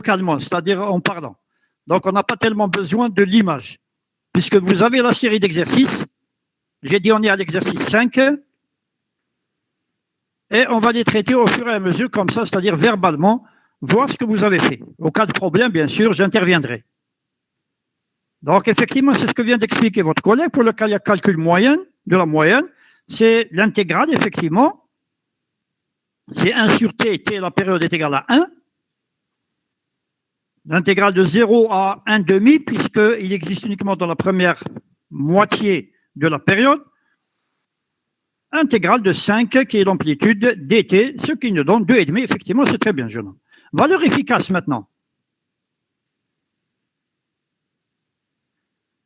vocalement, c'est-à-dire en parlant. Donc, on n'a pas tellement besoin de l'image. Puisque vous avez la série d'exercices, j'ai dit on est à l'exercice 5, et on va les traiter au fur et à mesure, comme ça, c'est-à-dire verbalement, voir ce que vous avez fait. Au cas de problème, bien sûr, j'interviendrai. Donc, effectivement, c'est ce que vient d'expliquer votre collègue. Pour le calcul moyen, de la moyenne, c'est l'intégrale, effectivement. C'est 1 sur t, la période est égale à 1. L'intégrale de 0 à 1 demi, puisqu'il existe uniquement dans la première moitié de la période. Intégrale de 5, qui est l'amplitude dt, ce qui nous donne 2,5. Effectivement, c'est très bien, jeune homme. Valeur efficace maintenant.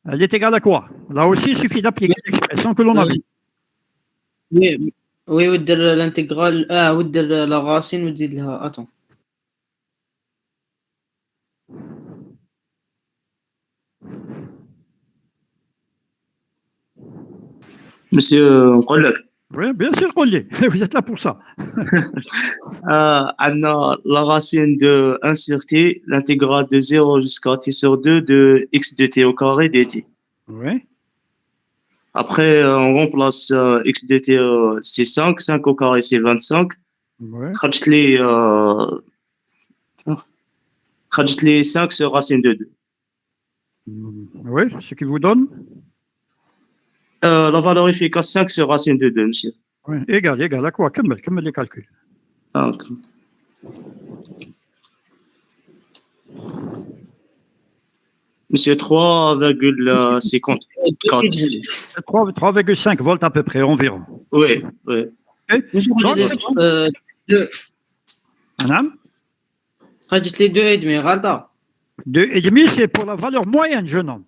Elle est égale à quoi? Là aussi, il suffit d'appliquer l'expression que l'on a vue. Oui, oui, l'intégrale. La racine, attends. Monsieur Kolek. Oui, bien sûr, Collier. Vous êtes là pour ça. La racine de 1 sur t, l'intégrale de 0 jusqu'à t sur 2 de x de t au carré dt. Oui. Après, on remplace x de t, c'est 5, 5 au carré, c'est 25. Oui. Rajoute les 5 sur racine de 2. Oui, ce qui vous donne la valeur efficace 5 sur racine de 2, monsieur. Oui, égal à quoi? Comme les calculs. Okay. Monsieur, 3,54. 3,5 volts à peu près, environ. Oui. Okay. Madame, rajoute les 2,5, Rada. 2,5, c'est pour la valeur moyenne, jeune homme.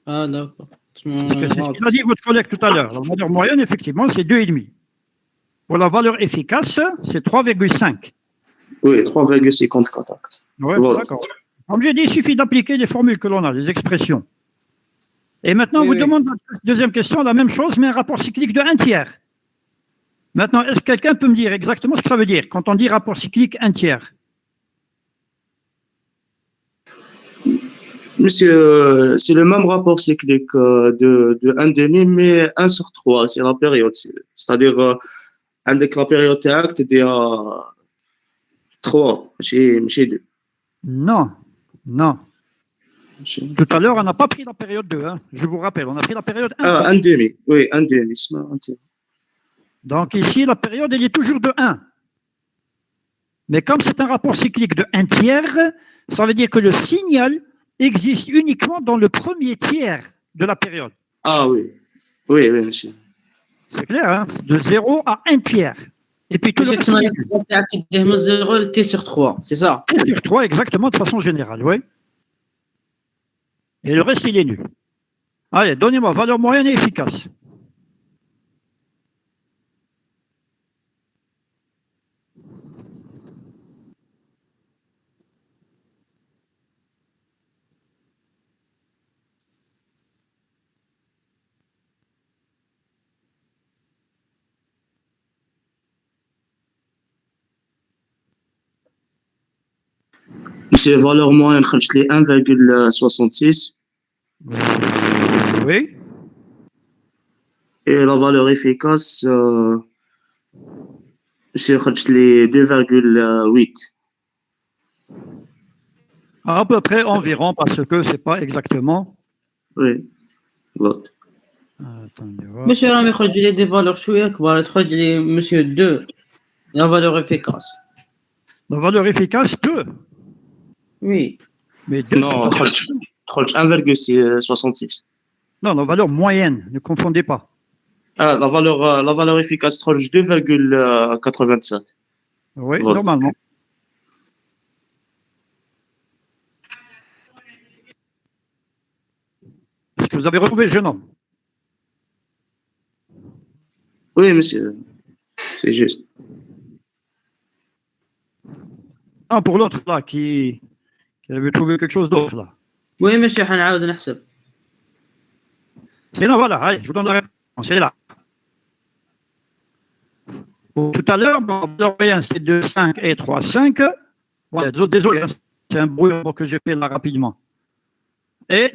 Ah, d'accord. C'est ce qu'il a dit votre collègue tout à l'heure. La valeur moyenne, effectivement, c'est 2,5. Pour la valeur efficace, c'est 3,5. Oui, 3,54. Oui, d'accord. Comme j'ai dit, il suffit d'appliquer les formules que l'on a, les expressions. Et maintenant, on vous demande la deuxième question, la même chose, mais un rapport cyclique de 1 tiers. Maintenant, est-ce que quelqu'un peut me dire exactement ce que ça veut dire quand on dit rapport cyclique 1 tiers? Monsieur, c'est le même rapport cyclique de 1 demi, mais 1 sur 3, c'est la période. C'est-à-dire, avec la période acte, il y a 3, chez 2. Non. Tout à l'heure, on n'a pas pris la période 2, hein. Je vous rappelle, on a pris la période 1. Ah, 1 demi, oui, 1 demi. Donc ici, la période, elle est toujours de 1. Mais comme c'est un rapport cyclique de 1 tiers, ça veut dire que le signal existe uniquement dans le premier tiers de la période. Ah oui, monsieur. C'est clair, hein? De 0 à 1 tiers. Et puis tout le reste, 0, t sur 3, c'est ça? T sur 3, exactement, de façon générale, oui. Et le reste, il est nul. Allez, donnez-moi valeur moyenne et efficace. Monsieur, valeur moyenne, les 1,66. Oui. Et la valeur efficace, c'est les 2,8. À peu près environ, parce que c'est pas exactement. Oui. Attendez voir. Monsieur, on va dire des valeurs chouïques, monsieur 2, la valeur efficace. La valeur efficace, 2. Oui. Mais 2, non, 1,66. Non, la valeur moyenne, ne confondez pas. Ah, la valeur efficace, 2,87. Oui, normalement. Est-ce que vous avez retrouvé le jeune homme? Oui, monsieur. C'est juste. Ah, pour l'autre, là, qui avait trouvé quelque chose d'autre, là. Oui, monsieur, c'est là, voilà, allez, je vous donne la réponse, c'est là. Tout à l'heure, rien, c'est 2, 5 et 3, 5. Voilà, désolé, hein, c'est un brouillon que j'ai fait là rapidement. Et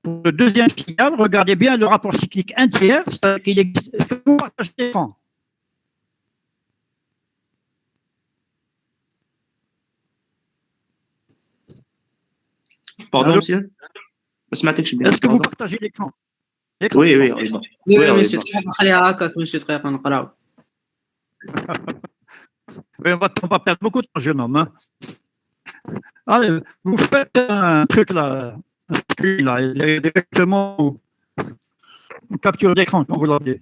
pour le deuxième signal, regardez bien le rapport cyclique 1 tiers. Est-ce que vous partagez l'écran? Pardon, monsieur? ما سمعتكش bien. Est-ce que vous Pardon. partagez l'écran? Oui, oui, oui. Oui, Oui, monsieur, oui. خليها هكاك monsieur دقيقة نقراو. Oui, on va perdre beaucoup de temps, jeune homme. Hein. Allez, vous faites un truc là, un screen là, et directement une capture d'écran quand vous l'avez.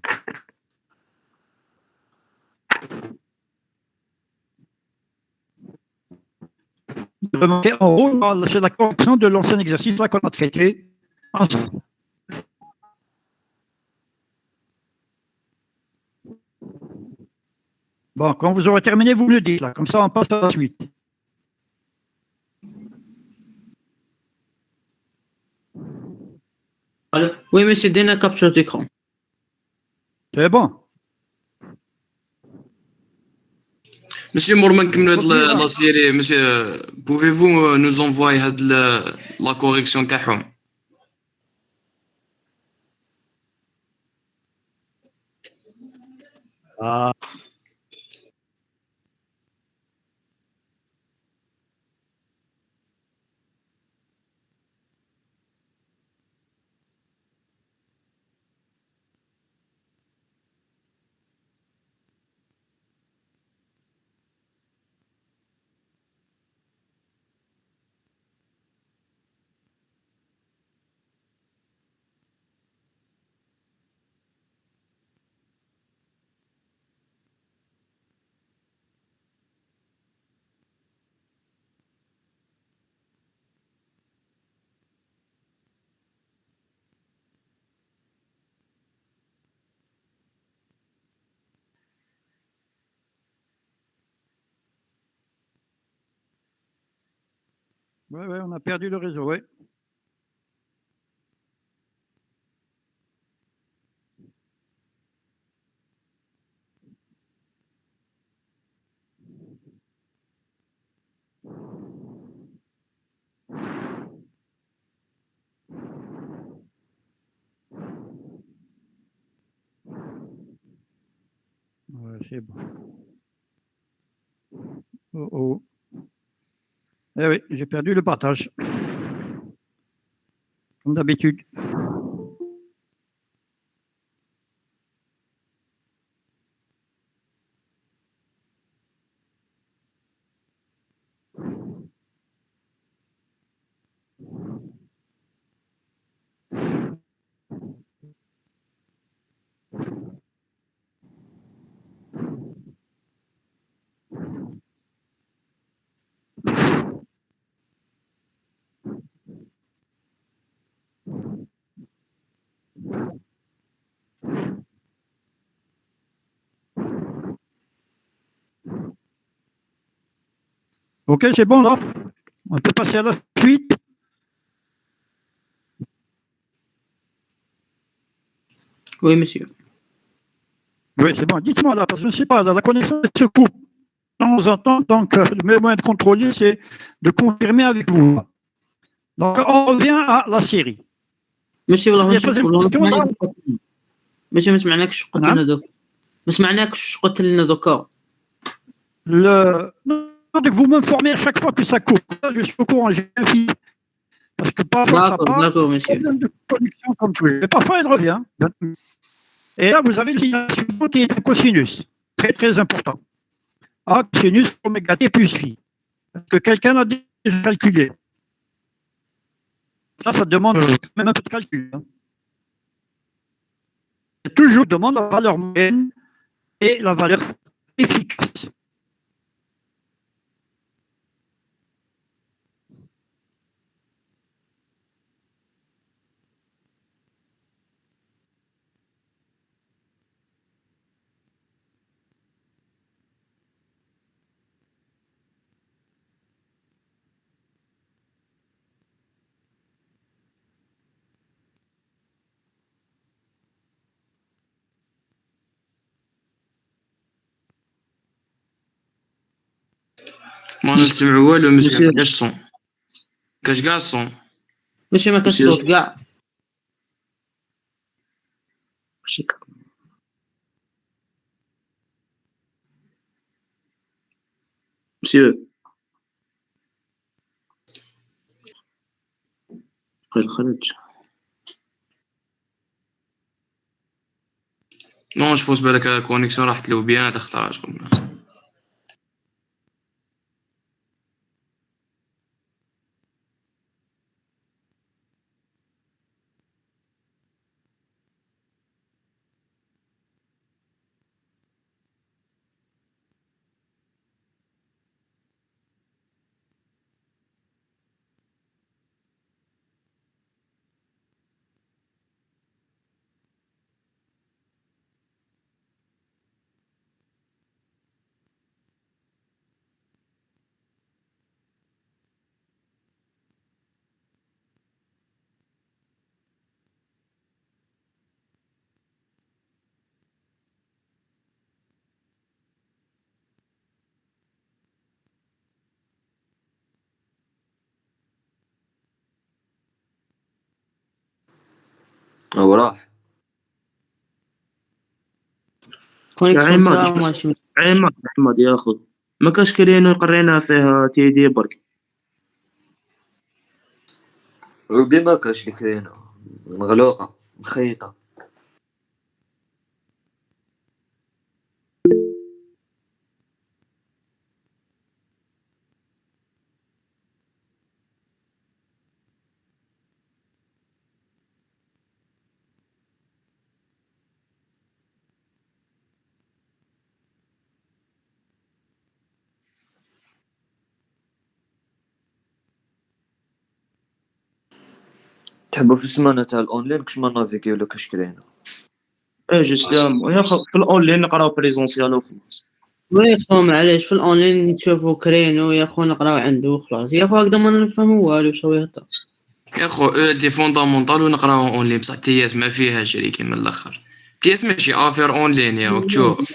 Remarquez en haut, c'est la correction de l'ancien exercice là qu'on a traité ensemble. Bon, quand vous aurez terminé, vous me le dites là, comme ça on passe à la suite. Oui, monsieur, donnez une capture d'écran. C'est bon. Monsieur Mourman نكملوا هاد لا سيري monsieur pouvez-vous nous envoyer هاد la correction تاعهم Oui, oui, on a perdu le réseau, oui. Ouais, c'est bon. Oh, oh. Eh oui, j'ai perdu le partage. Comme d'habitude. Ok, c'est bon là. On peut passer à la suite. Oui, monsieur. Oui, c'est bon. Dites-moi là, parce que je ne sais pas, la connexion se coupe de temps en temps. Donc, le meilleur moyen de contrôler, c'est de confirmer avec vous. Donc, on revient à la série. monsieur والله Il y a ماشي pas une والله question là. ماشي ما سمعناكش قلت نعم. لنا دوك ما سمعناكش قلت لنا دوكا. Non, de vous m'informer à chaque fois que ça coupe. Je suis au courant, j'ai un fil. Parce que parfois, ça part. D'accord, monsieur. Problème de connexion comme tout. Mais parfois, elle revient. Et là, vous avez le signal suivant qui est un cosinus. Très, très important. A cosinus oméga t plus phi. Parce que quelqu'un a déjà calculé. Ça demande quand même un peu de calcul. Hein. Toujours demande la valeur moyenne et la valeur efficace. ما نسمع والو مسيو مسيو. كاش صون كاش كاع الصون ماشي ما كاش مسيو. صوت كاع. مسيو خرج. نو جو بونس بالك كونيكسيون راحت له بيان تختار شكون هو راح. كونيكسيون عماد. تاعو ماشي. عماد ياخذ ما كاش كلينو يقرينا فيه تيدي برك. ديما كاش الكرينة مغلوقة مخيطة. تحبوا في السمانة تاع الأونلاين كش ما نافيكيو ولا كاش كرينة. جوستومون يا خو في الاونلاين نقراو بريزونسيال وخلاص. وي خو معليش في الاونلاين نشوفو كرينو يا خو نقراو عنده وخلاص يا خو هكذا ما نفهمو والو شو يهضر. يا خو دي فوندامونتال ونقراو اونلاين بصح تياس ما فيها شريكي من الاخر تياس ماشي افير اونلاين يا وقت تشوف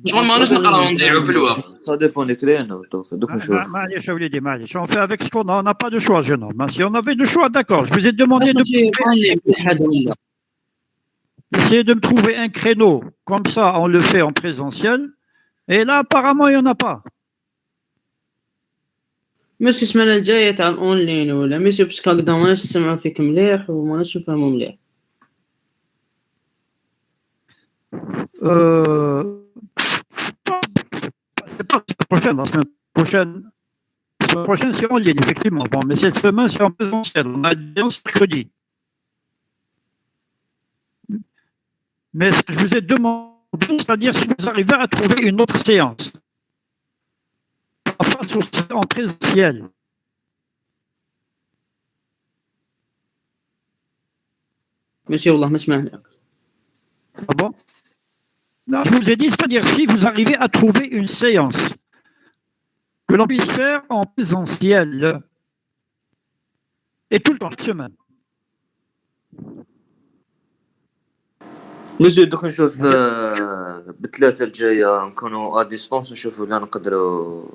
شغل ما نش نقراو نضيعو في الوقت. Ça dépend des كرينة دوك نشوف. معليش يا وليدي معليش on fait avec ce qu'on a, on n'a pas de choix jeune homme. Si on avait le choix, d'accord, je vous ai demandé de essayer de me trouver un créneau comme ça, on le fait en présentiel, et là apparemment il n'y en a pas. ماشي السمانة الجاية تاع الاونلاين ولا ماشي باسكو هكذا ما ناش نسمعو فيك مليح وما ناش نفهمو مليح. C'est pas la prochaine, la semaine prochaine c'est en ligne, effectivement. Bon, mais cette semaine c'est en présentiel, on a une mercredi. Mais ce que je vous ai demandé, c'est-à-dire si vous arrivez à trouver une autre séance, face au en présentiel. ماشي والله ما سمعناك. Ah bon? Non, je vous ai dit, c'est-à-dire si vous arrivez à trouver une séance que l'on puisse faire en présentiel et tout le temps, chaque semaine. نزيد دوك نشوف بالثلاثة الجاية نكونوا ديستونس نشوفوا لا نقدروا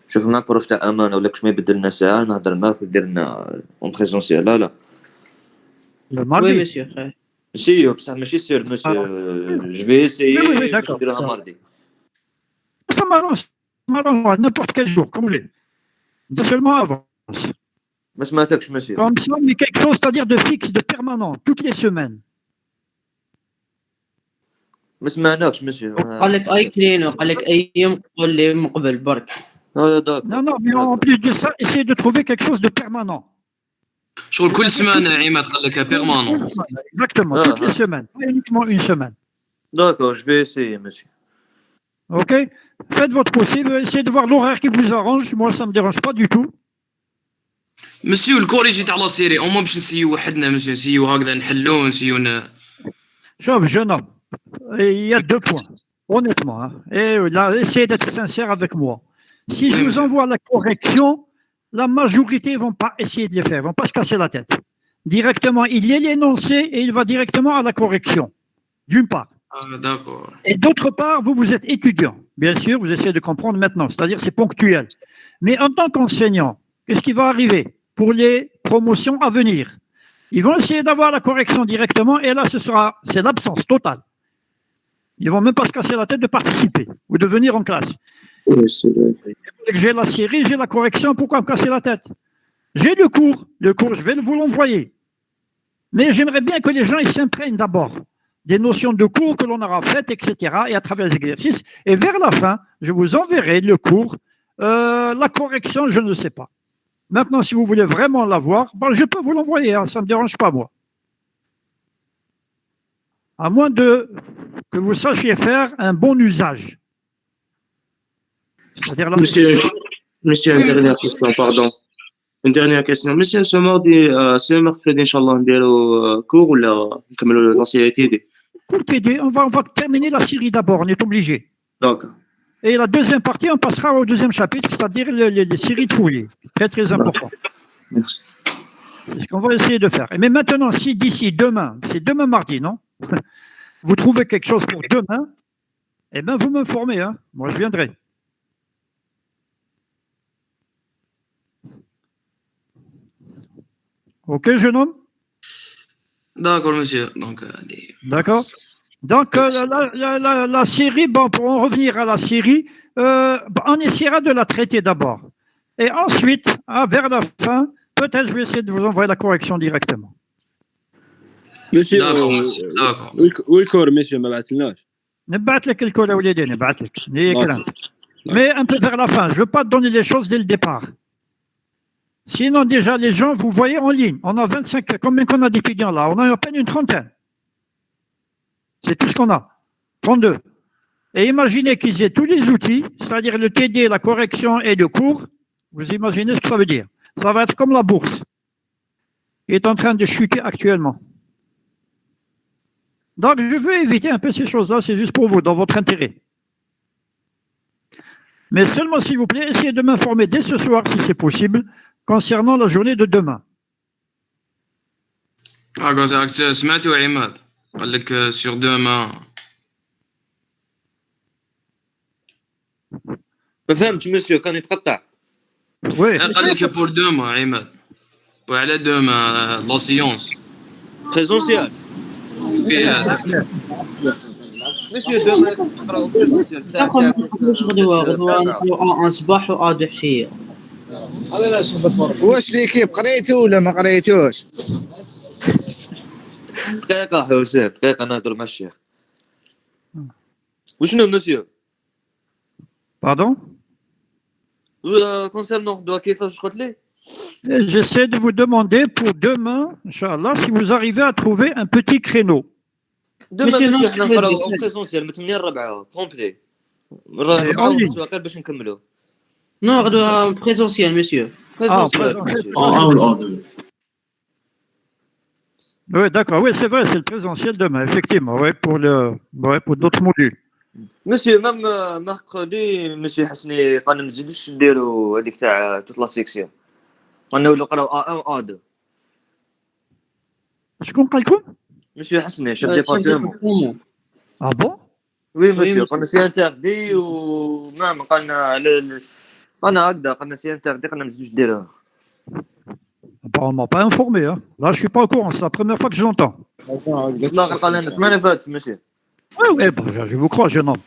نشوف مع بروف تاع أمانة ولا كش ما يبدل لنا ساعة نهضر معاك ودير لنا اون بريزونسيال. لا Le وي mardi. مسيو خير. مسيو بصح ماشي سير مسيو جو في اسيي Oui, باش d'accord. نديرها ماردي. Ça m'arrange n'importe quel jour, comme vous voulez. Pas seulement avant. ما سمعتكش مسيو. Comme ça, mais quelque chose, c'est-à-dire de fixe, de permanent, toutes les semaines. ما سمعناكش مسيو. قال لك اي كلينو قال لك ايام قول لي مقبل برك. هذا داك. Non, non, mais en plus de ça, essayez de trouver quelque chose de permanent. شغل كل سمانه عماد قال لك بيرمانون. Exactement, toutes les semaines, pas uniquement une semaine. D'accord, je vais essayer, monsieur. Ok? Faites votre possible, essayez de voir l'horaire qui vous arrange. Moi, ça ne me dérange pas du tout. مسيو الكوريجي تاع لا سيري او باش نسيو وحدنا مسيو نسيو هكذا نحلو نسيو Chauve, jeune homme, il y a deux points, honnêtement. Hein. Et là, essayez d'être sincère avec moi. Si je vous envoie la correction, la majorité ne vont pas essayer de les faire, ne vont pas se casser la tête. Directement, il lit l'énoncé et il va directement à la correction, d'une part. d'accord. Et d'autre part, vous êtes étudiant. bien sûr, vous essayez de comprendre maintenant, c'est-à-dire c'est ponctuel. Mais en tant qu'enseignant, qu'est-ce qui va arriver pour les promotions à venir? Ils vont essayer d'avoir la correction directement et là, c'est l'absence totale. Ils ne vont même pas se casser la tête de participer ou de venir en classe. Oui, c'est vrai. J'ai la série, j'ai la correction, pourquoi me casser la tête? J'ai le cours, je vais vous l'envoyer. Mais j'aimerais bien que les gens ils s'imprègnent d'abord des notions de cours que l'on aura faites, etc., et à travers les exercices. Et vers la fin, je vous enverrai le cours, la correction, je ne sais pas. Maintenant, si vous voulez vraiment l'avoir, bon, je peux vous l'envoyer, hein, ça ne me dérange pas, moi. À moins que vous sachiez faire un bon usage. C'est-à-dire là, Monsieur, une dernière question, pardon. Une dernière question. Monsieur, ce mardi, c'est mercredi, Inch'Allah, نديرو cours ou نكملوا l'ancienneté? pour t'aider, on va terminer la série d'abord, on est obligé. D'accord. Et la deuxième partie, on passera au deuxième chapitre, c'est-à-dire les séries de fouillés. Très, très important. Merci. C'est ce qu'on va essayer de faire. Mais maintenant, si d'ici demain, c'est demain mardi, non? Vous trouvez quelque chose pour demain, eh bien, vous m'informez, hein. Moi, je viendrai. Ok, jeune homme? D'accord, monsieur. Donc, D'accord. Donc, la série, bon, pour en revenir à la série, on essaiera de la traiter d'abord. Et ensuite, vers la fin, peut-être je vais essayer de vous envoyer la correction directement. Monsieur, d'accord, monsieur. D'accord. والكور monsieur ما بعثلناش. نبعت لك الكل يا وليدي نبعت لك. نية D'accord. كلام. Mais un peu vers la fin. Je ne veux pas te donner les choses dès le départ. Sinon, déjà, les gens, vous voyez en ligne, on a 25, combien qu'on a d'étudiants là? On a à peine une trentaine. C'est tout ce qu'on a. 32. Et imaginez qu'ils aient tous les outils, c'est-à-dire le TD, la correction et le cours. Vous imaginez ce que ça veut dire? Ça va être comme la bourse. Il est en train de chuter actuellement. Donc, je veux éviter un peu ces choses-là, c'est juste pour vous, dans votre intérêt. Mais seulement, s'il vous plaît, essayez de m'informer dès ce soir, si c'est possible, concernant la journée de demain. قصدك سمعتوا عماد قال لك سور دوما. ما فهمتش مسيو كان يتقطع. Oui. قال لك بور دوما عماد وعلى دوما لا سيونس بريزونسيال. مسيو دوما نقراو بريزونسيال الساعه ناخذ غدوه نقراو صباح وآد عشيه. واش ليكيب قريتو ولا ما قريتوش؟ دقيقه حسين دقيقه نهضر مع الشيخ. وشنو مسيو؟ Pardon? كونسيرنون غدوه كيفاش قلت لي؟ J'essaie de vous demander pour demain, Inch'Allah, si vous arrivez à trouver un petit créneau. دوما مسيو مسيو حنا ناخذ نقراو بريزونسيال من 8 ل4 كومبلي. C'est en ligne. غير باش نكملوا. نو غدوه بريزونسيال مسيو. بريزونسيال. Oui, d'accord. Oui, c'est vrai, c'est le présentiel demain, effectivement, ouais, pour d'autres modules. مسيو مام ميركودي مسيو حسني قالنا ما نزيدوش نديرو هذيك تاع توت لا سيكسيون. قالنا ولا نقراو A1 A2. شكون قال لكم؟ مسيو حسني شيف ديبارتمون. Ah bon? وي مسيو قالنا سي انتردي ومام قالنا قالنا هكذا قالنا سي انتردي قالنا ما نزيدوش نديروها. Apparemment pas informé. Hein. Là, je ne suis pas au courant, c'est la première fois que je l'entends. لا قالنا السمانه فاتت مسيو. Oui, oui, bon, je vous crois, jeune homme.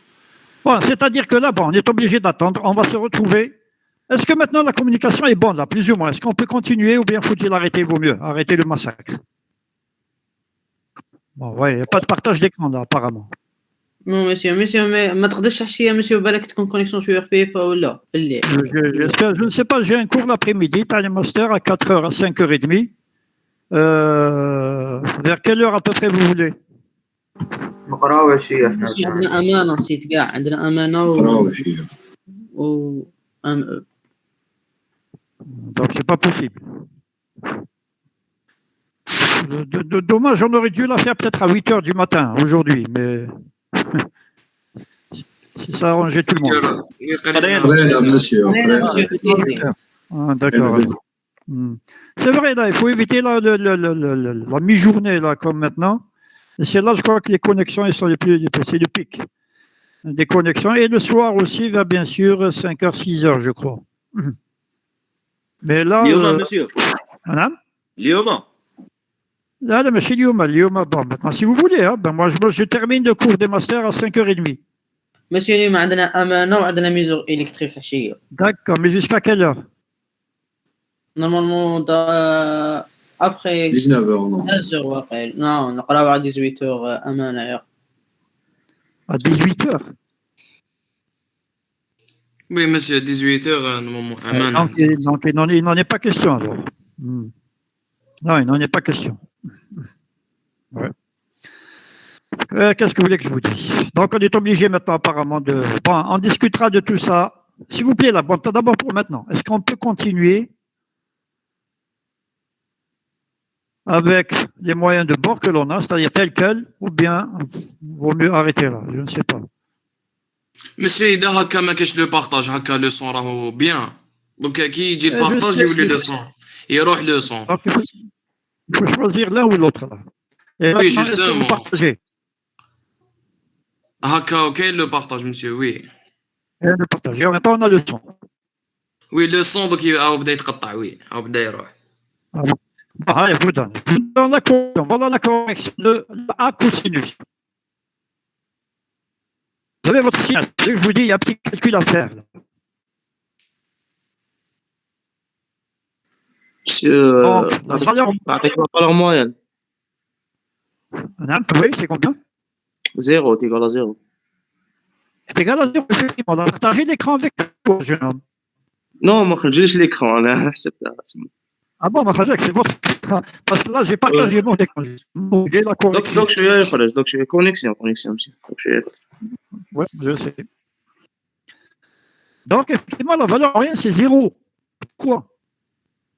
Bon, c'est-à-dire que là, bon, on est obligé d'attendre, on va se retrouver. Est-ce que maintenant la communication est bonne, là, plus ou moins? Est-ce qu'on peut continuer ou bien faut-il arrêter, vaut mieux, arrêter le massacre? Bon, ouais, il n'y a pas de partage d'écran, là, apparemment. نو مسيو ما تقدرش عشيه مسيو بالك تكون كونيكسيون شويه خفيفه ولا في الليل. Je ne sais pas, j'ai un cours l'après-midi, t'as les master à 4h à 5h30. Vers quelle heure à peu près vous voulez? نقراو عشيه احنا. مسيو عندنا امانه نسيت كاع عندنا امانه و Donc, c'est pas possible. Dommage, on aurait dû la faire peut-être à 8h du matin aujourd'hui, mais si ça arrangeait tout le monde. Ah, d'accord. C'est vrai, là, il faut éviter la mi-journée, là, comme maintenant. Et c'est là, je crois que les connexions elles sont c'est le pic. des connexions. Et le soir aussi, va bien sûr 5h, 6h, je crois. Mais là, اليوم monsieur madame, اليوم là, mais chez Lyouma, bon, maintenant, si vous voulez, hein, ben moi, je termine le cours des masters à 5h30. مسيو اليوم عندنا امانه وعندنا ميزو الكتريك العشيه. D'accord, mais jusqu'à quelle heure? نورمالمون ابخي 19h, non. 15 واقع. نو نقراو على 18 امانه يا. À 18h. Oui, monsieur, 18h, normalement, aman. Donc, il n'en est pas question, alors. Non, il n'en est pas question. Ouais. Qu'est-ce que vous voulez que je vous dise? Donc, on est obligé maintenant, apparemment, de... Bon, on discutera de tout ça. S'il vous plaît, là, bon, d'abord pour maintenant, est-ce qu'on peut continuer avec les moyens de bord que l'on a, c'est-à-dire tels quels, ou bien vaut mieux arrêter là? Je ne sais pas. Monsieur, إذا هكا ما كاش لو بارطاج هكا لو سون راهو بيان. دونك كي يجي Je البارطاج sais. يولي لو سون. يروح لو سون. Donc, il faut choisir l'un ou l'autre, là. Et Oui, maintenant, est-ce que vous justement. partagez? هكا وكاين لو بارطاج monsieur, oui. Et le partager. En même temps, on a le son. Oui, le son دوك هاو بدا يتقطع, oui. هاو بدا يروح. Ah bon. Bon, allez, je vous donne la correction. Voilà la correction de la cosinus. Vous avez votre signal. Je vous dis, il y a un petit calcul à faire. Là. Donc, la valeur, نعطيك la valeur moyenne. oui, c'est combien? 0, t'es égal à 0. C'est égal à 0, effectivement. On a partagé l'écran avec toi, jeune homme. Non, ما خرجليش l'écran, أنا حسبتها. Ah bon, c'est votre écran. Parce que là, j'ai partagé mon écran. J'ai la correction. دوك شوية يخرج, دوك شوية كونيكسيون ماشي. دوك شوية. Oui, je sais. Donc, effectivement, la valeur moyenne, c'est 0. Pourquoi?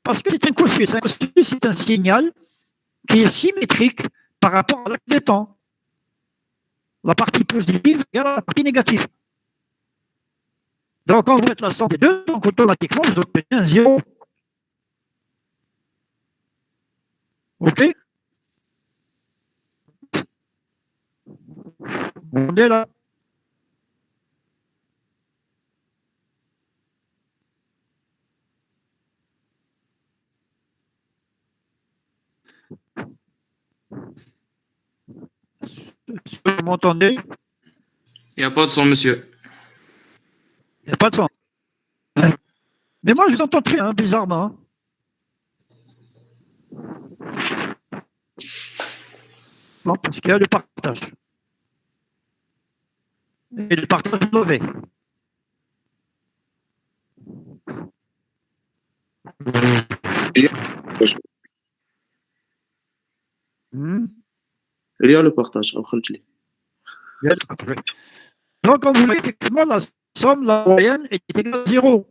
Parce que c'est un cosinus. Un cosinus, c'est un signal qui est symétrique par rapport à l'axe des temps. La partie positive égale à la partie négative. Donc, quand vous faites la somme des deux, donc automatiquement, vous obtenez un 0. OK? On est là. Est-ce que vous m'entendez? Il n'y a pas de son, monsieur. Il n'y a pas de son. Mais moi, je vous entends très bien, bizarrement. Hein. Bon, parce qu'il y a le partage. Et le partage mauvais. Il y a le partage, خرج لي. Donc, on voulait effectivement la somme, la moyenne est égale à 0.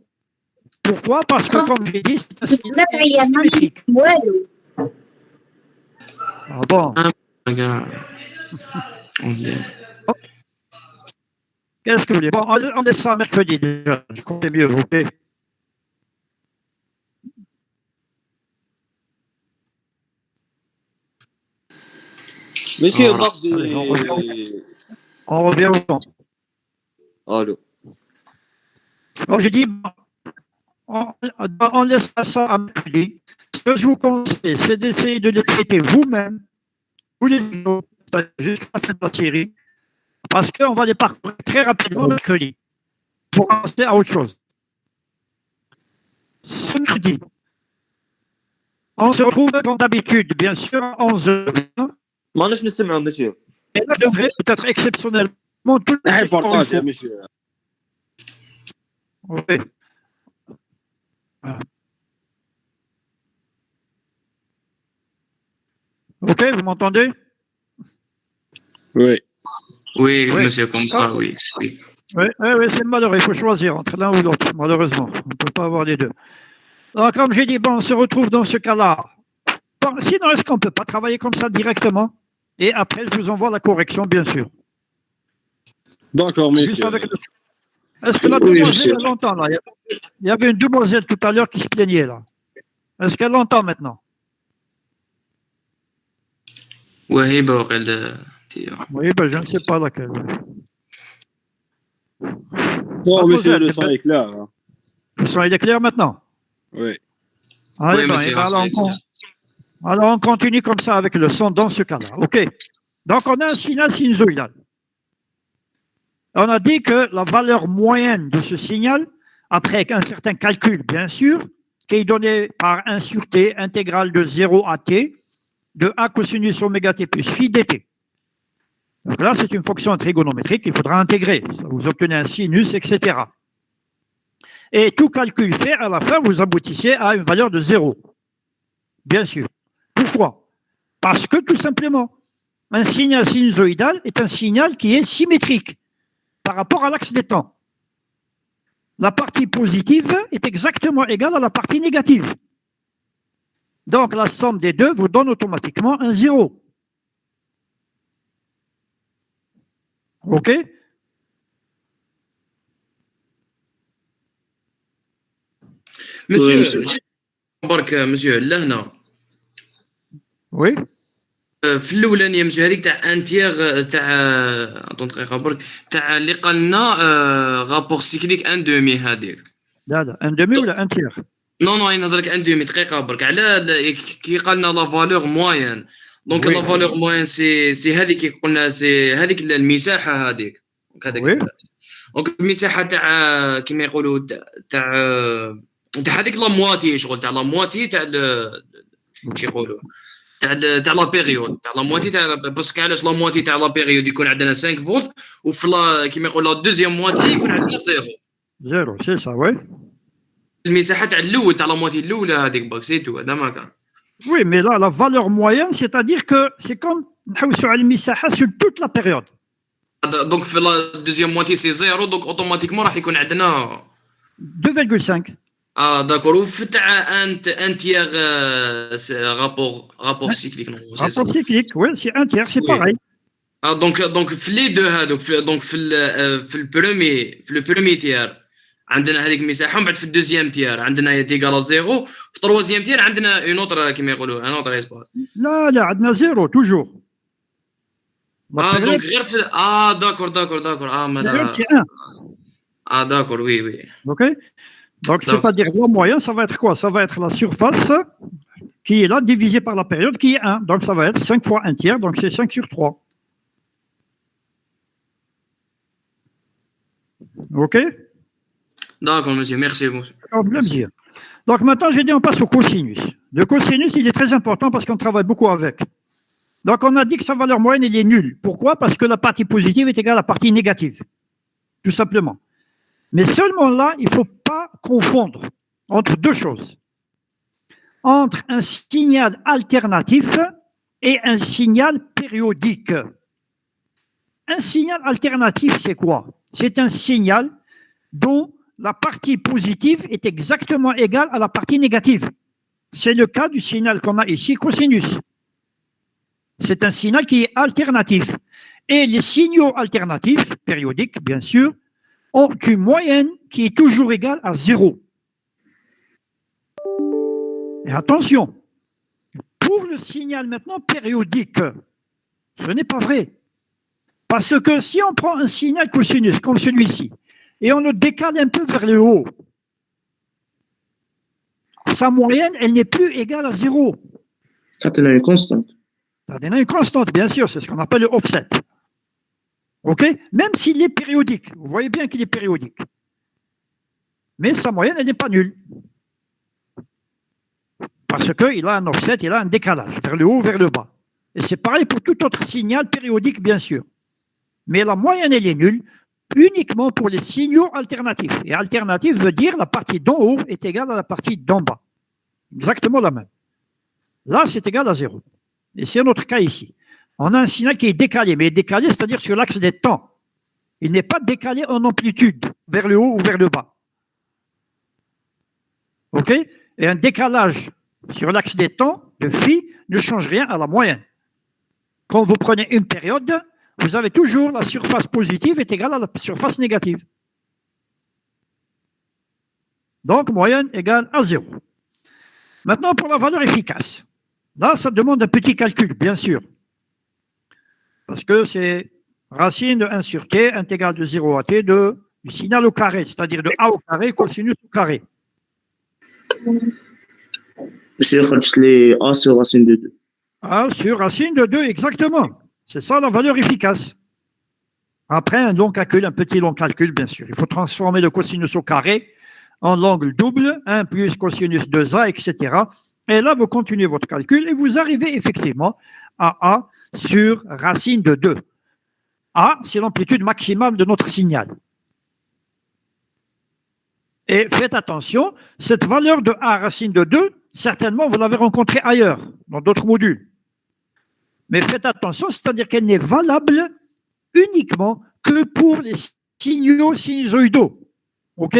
Pourquoi? Parce que, comme j'ai dit, c'est un signal symétrique. Ah bon? Regarde. On est... Qu'est-ce que vous voulez? Bon, on laisse ça mercredi déjà. Je comptais mieux, ok? Monsieur Voilà. Marc de... On revient au temps. Allô. Donc, j'ai dit, on laisse ça à mercredi. Ce que je vous conseille, c'est d'essayer de les traiter vous-même, tous les vidéos, jusqu'à la fin de la série, parce qu'on va les parcourir très rapidement mercredi, pour passer à autre chose. Ce mercredi, on se retrouve comme d'habitude, bien sûr, à 11h. ما ناش نسمعوا monsieur. Et là, devrait peut-être exceptionnellement tout le نحي بارطاج يا monsieur. Oui. Voilà. Ok, vous m'entendez? Oui. Oui, Oui. monsieur, comme ça, oui. Oui. Oui, c'est malheureux, il faut choisir entre l'un ou l'autre, malheureusement. On ne peut pas avoir les deux. Alors, comme j'ai dit, bon, on se retrouve dans ce cas-là. Bon, sinon, est-ce qu'on ne peut pas travailler comme ça directement? Et après, je vous envoie la correction, bien sûr. D'accord, Juste monsieur. avec le... Est-ce que la Oui, demoiselle, monsieur. elle entend là? Il y avait une demoiselle tout à l'heure qui se plaignait là. Est-ce qu'elle entend maintenant? وهيبة وقال Oui, ben, je ne sais pas laquelle. Non, monsieur, Mademoiselle, le son est clair. Hein. le son il est clair maintenant. Oui. Allez, Oui, ben, monsieur, eh ben, alors, après, alors, on continue comme ça avec le son dans ce cas-là. OK. Donc, on a un signal sinusoïdal. On a dit que la valeur moyenne de ce signal, après un certain calcul, bien sûr, qui est donné par 1 sur t intégrale de 0 à t, de a cosinus oméga t plus phi dt. Donc là, c'est une fonction trigonométrique qu'il faudra intégrer. Vous obtenez un sinus, etc. Et tout calcul fait, à la fin, vous aboutissez à une valeur de 0. Bien sûr. Pourquoi? Parce que, tout simplement, un signal sinusoïdal est un signal qui est symétrique par rapport à l'axe des temps. La partie positive est exactement égale à la partie négative. Donc, la somme des deux vous donne automatiquement un 0. OK? monsieur monsieur. برك monsieur لهنا Oui? في الاولانيه monsieur هذيك تاع انتيير تاع اعطون دقيقه برك تاع اللي قالنا رابور سيكليك ان دومي هذيك Là, là, un demi ou là, un tiers? نو نو نهضر لك ان دومي دقيقه برك على كي قالنا لا فالور موين دونك وي. لا فالور موين سي هذيك كي قلنا سي هذيك المساحه هذيك دونك هذاك وي. دونك المساحه تاع كيما يقولوا تاع هذيك لا مواتي شغل تاع لا مواتي تاع كي يقولوا تاع لا بيريود تاع لا مواتي تاع باسكو علاش لا مواتي تاع لا بيريود يكون عندنا 5 فولت وفي لا كيما يقولوا لا دوزيام مواتي يكون عندنا 0 Zéro, c'est ça, oui. المساحه تاع الاول تاع لا مواتي الاولى هذيك باك سي تو هذا ما كان Oui, mais là, la valeur moyenne, c'est-à-dire que c'est comme نحوسوا على المساحة sur toute la période. دونك في لا دوزيام مواتي سي 0 دونك اوتوماتيكمون راح يكون عندنا 2,5. داكور وفي تاع انتيير رابور سيكليك نو سي Rapport سا cyclique, oui, c'est un tiers, c'est Oui. pareil. دونك في لي دو هذوك دونك في البرومي تير عندنا هذيك المساحه ومن بعد في الدوزيام تير عندنا تيغال زيرو في التروازيام تير عندنا اون اوتر كيما يقولوا ان اوتر اسباس Là, là, عندنا zéro, toujours. La période, دونك غير في داكور période, ماذا c'est 1. داكور وي OK? Donc, D'accord. c'est-à-dire la moyenne, ça va être quoi? Ça va être la surface qui est là, divisée par la période, qui est 1. Donc, ça va être 5 fois 1 tiers, donc c'est 5 sur 3. OK? داكور مسيو ميرسي Alors, bien dire. Donc, maintenant, j'ai dit, on passe au cosinus. Le cosinus, il est très important parce qu'on travaille beaucoup avec. Donc, on a dit que sa valeur moyenne, elle est nulle. Pourquoi? Parce que la partie positive est égale à la partie négative. Tout simplement. Mais seulement là, il ne faut pas confondre entre deux choses. Entre un signal alternatif et un signal périodique. Un signal alternatif, c'est quoi? C'est un signal dont la partie positive est exactement égale à la partie négative. C'est le cas du signal qu'on a ici, cosinus. C'est un signal qui est alternatif. Et les signaux alternatifs, périodiques bien sûr, ont une moyenne qui est toujours égale à 0. Et attention, pour le signal maintenant périodique, ce n'est pas vrai. Parce que si on prend un signal cosinus comme celui-ci, et on le décale un peu vers le haut, sa moyenne, elle n'est plus égale à 0. Ça, c'est une constante. Ça donne une constante, bien sûr, c'est ce qu'on appelle le offset. OK? Même s'il est périodique, vous voyez bien qu'il est périodique. Mais sa moyenne, elle n'est pas nulle. Parce qu'il a un offset, il a un décalage, vers le haut, vers le bas. Et c'est pareil pour tout autre signal périodique, bien sûr. Mais la moyenne, elle est nulle uniquement pour les signaux alternatifs. Et alternatif veut dire la partie d'en haut est égale à la partie d'en bas. Exactement la même. Là, c'est égal à 0. Et c'est notre cas ici. On a un signal qui est décalé, mais décalé, c'est-à-dire sur l'axe des temps. Il n'est pas décalé en amplitude, vers le haut ou vers le bas. OK? Et un décalage sur l'axe des temps de phi ne change rien à la moyenne. Quand vous prenez une période, vous avez toujours la surface positive est égale à la surface négative. Donc, moyenne égale à 0. Maintenant, pour la valeur efficace. Là, ça demande un petit calcul, bien sûr. Parce que c'est racine de 1 sur t, intégrale de 0 à t de du signal au carré, c'est-à-dire de A au carré, cosinus au carré. C'est les A sur racine de 2. A sur racine de 2, exactement. C'est ça la valeur efficace. Après, un long calcul, un petit long calcul, bien sûr. Il faut transformer le cosinus au carré en l'angle double, 1 plus cosinus 2A, etc. Et là, vous continuez votre calcul et vous arrivez effectivement à A sur racine de 2. A, c'est l'amplitude maximale de notre signal. Et faites attention, cette valeur de A racine de 2, certainement, vous l'avez rencontrée ailleurs, dans d'autres modules. Mais faites attention, c'est-à-dire qu'elle n'est valable uniquement que pour les signaux sinusoïdaux. OK?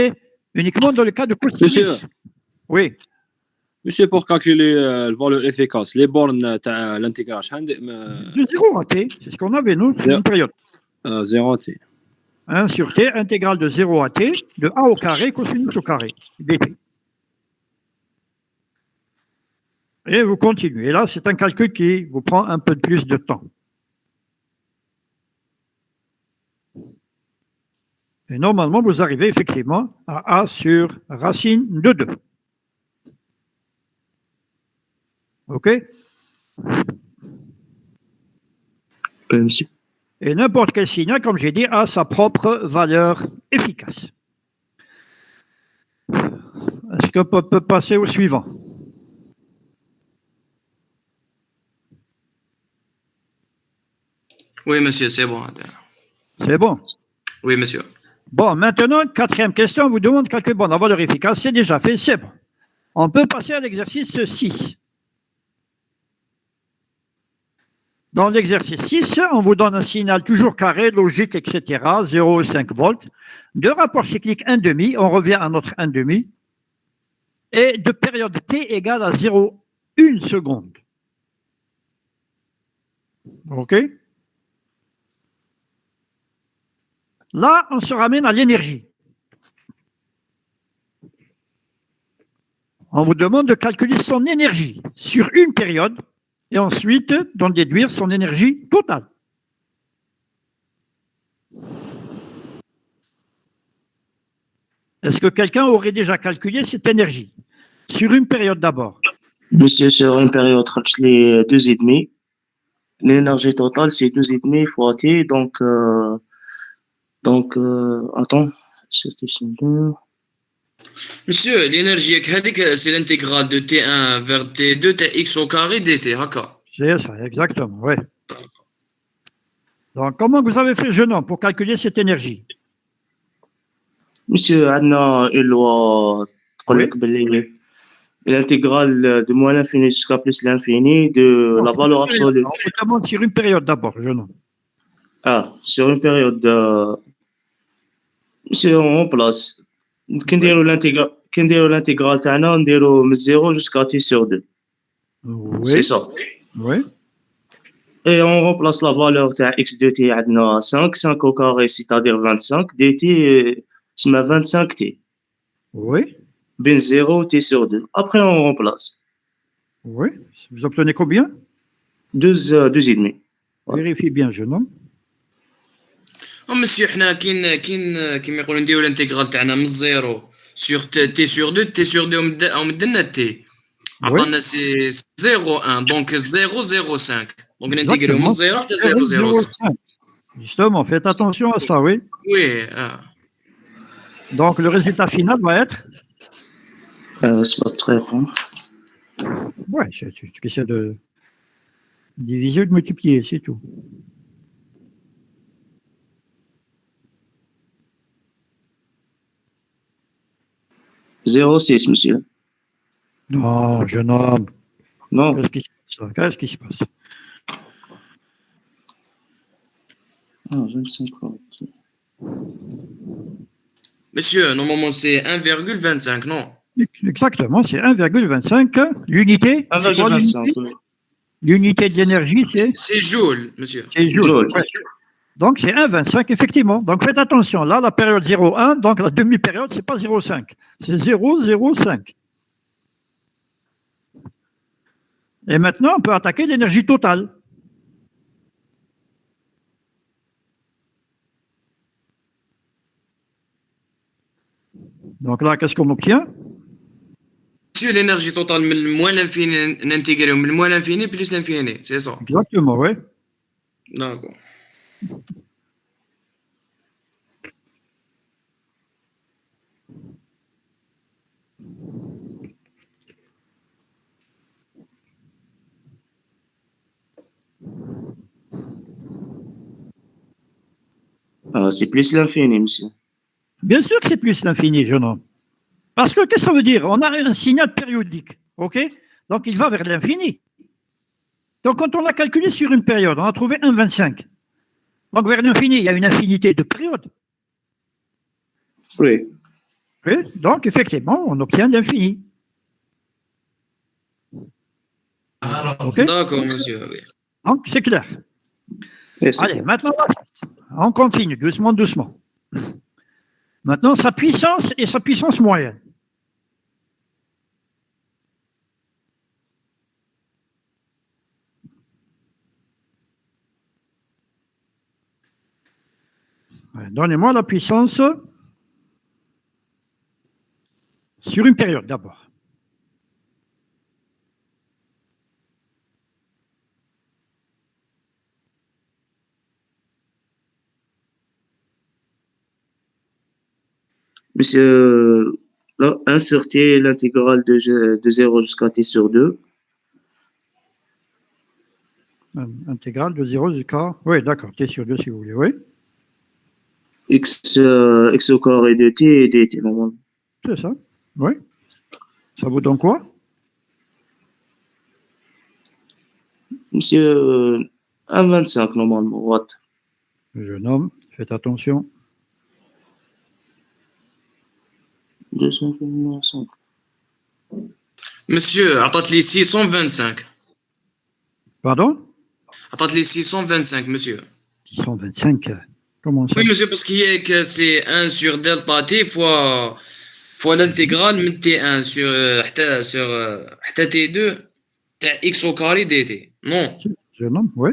Uniquement dans le cas de cosinus. Monsieur. Oui. Monsieur, pour calculer le valeur efficace, les bornes de l'intégration, De 0 à t, c'est ce qu'on avait, nous, sur une période. 0 t. 1 sur t, intégrale de 0 à t, de a au carré, cosinus au carré, dt. Et vous continuez. Et là, c'est un calcul qui vous prend un peu plus de temps. Et normalement, vous arrivez effectivement à a sur racine de 2. OK? Monsieur. Et n'importe quel signal, comme j'ai dit, a sa propre valeur efficace. Est-ce qu'on peut passer au suivant? Oui, monsieur, c'est bon. C'est bon. Oui, monsieur. Bon, maintenant, quatrième question, on vous demande calculer la valeur efficace, c'est déjà fait, c'est bon. On peut passer à l'exercice 6. Dans l'exercice 6, on vous donne un signal toujours carré, logique, etc., 0,5 volts, de rapport cyclique 1,5, on revient à notre 1,5, et de période t égale à 0,1 seconde. OK? Là, on se ramène à l'énergie. On vous demande de calculer son énergie sur une période et ensuite d'en déduire son énergie totale. Est-ce que quelqu'un aurait déjà calculé cette énergie sur une période d'abord? Monsieur, sur une période, les 2,5. L'énergie totale, c'est 2,5 fois T. Attends. Monsieur, l'énergie, c'est l'intégrale de T1 vers T2, Tx au carré dt, haka. C'est ça, exactement, oui. Donc, comment vous avez fait, jeune homme, pour calculer cette énergie? Monsieur, on a une loi Oui. l'intégrale de moins l'infini jusqu'à plus l'infini de la valeur absolue. On vous demande sur une période d'abord, jeune homme. Ah, sur une période monsieur, on remplace. Qu'نديروا l'intégrale تاعنا نديروا من 0 jusqu'à t sur 2. Oui. C'est ça. Oui. Et on remplace la valeur de x de t à 5 au carré, c'est-à-dire 25, dt, c'est 25t. Oui. Ben 0, t sur 2. Après, on remplace. Oui. Vous obtenez combien? 2,5. Vérifiez bien, jeune homme. monsieur, حنا كيما يقولوا نديروا الانتيغرال تاعنا من 0 sur t sur 2, t sur 2 ومدنا t. عطانا سي 0,1, donc 0,05. Donc ننتيغريو من 0 حتى 0,05. Justement, faites attention à ça, oui. Oui. Donc, le résultat final va être? C'est pas très grand. Oui, c'est essaie de diviser ou de multiplier, c'est tout. « 0,6, monsieur. » Non, jeune homme. Non. Qu'est-ce qui se passe? Ah, 25. Monsieur, normalement c'est 1,25, non? Exactement, c'est 1,25. L'unité? 1,25. L'unité d'énergie, c'est? C'est joule, monsieur. C'est joule. Ouais. Donc, c'est 1,25, effectivement. Donc, faites attention. Là, la période 0,1, donc la demi-période, ce n'est pas 0,5. C'est 0,05. Et maintenant, on peut attaquer l'énergie totale. Donc là, qu'est-ce qu'on obtient? Monsieur, l'énergie totale, من moins l'infini, n'intégrer, من moins l'infini plus l'infini, c'est ça. Exactement, oui. D'accord. C'est plus l'infini, monsieur. Bien sûr que c'est plus l'infini, jeune homme. Parce que qu'est-ce que ça veut dire? On a un signal périodique, ok? Donc il va vers l'infini. Donc quand on l'a calculé sur une période, on a trouvé 1,25. Donc vers l'infini, il y a une infinité de périodes. Oui. Oui, donc effectivement, on obtient l'infini. Ok? D'accord, monsieur, oui. Donc c'est clair. Et c'est Allez, maintenant, on continue, doucement, doucement. Maintenant, sa puissance et sa puissance moyenne. Ouais, donnez-moi la puissance sur une période d'abord. Monsieur, là, insertez l'intégrale de 0 jusqu'à t sur 2. Intégrale de 0 jusqu'à... Oui, d'accord, t sur 2 si vous voulez, oui. X au carré de t et dt, normalement. C'est ça, oui. Ça vous donne quoi? Monsieur, 1,25 normalement, watt. Je nomme, faites attention. 225. Monsieur, عطات لي 625. Pardon? عطات لي 625, monsieur. 625, comment ça? Oui, monsieur, parce qu'il y a que c'est 1 sur delta t fois l'intégrale من t1 sur حتى t2 تاع x au carré dt. Non. Je nomme, oui.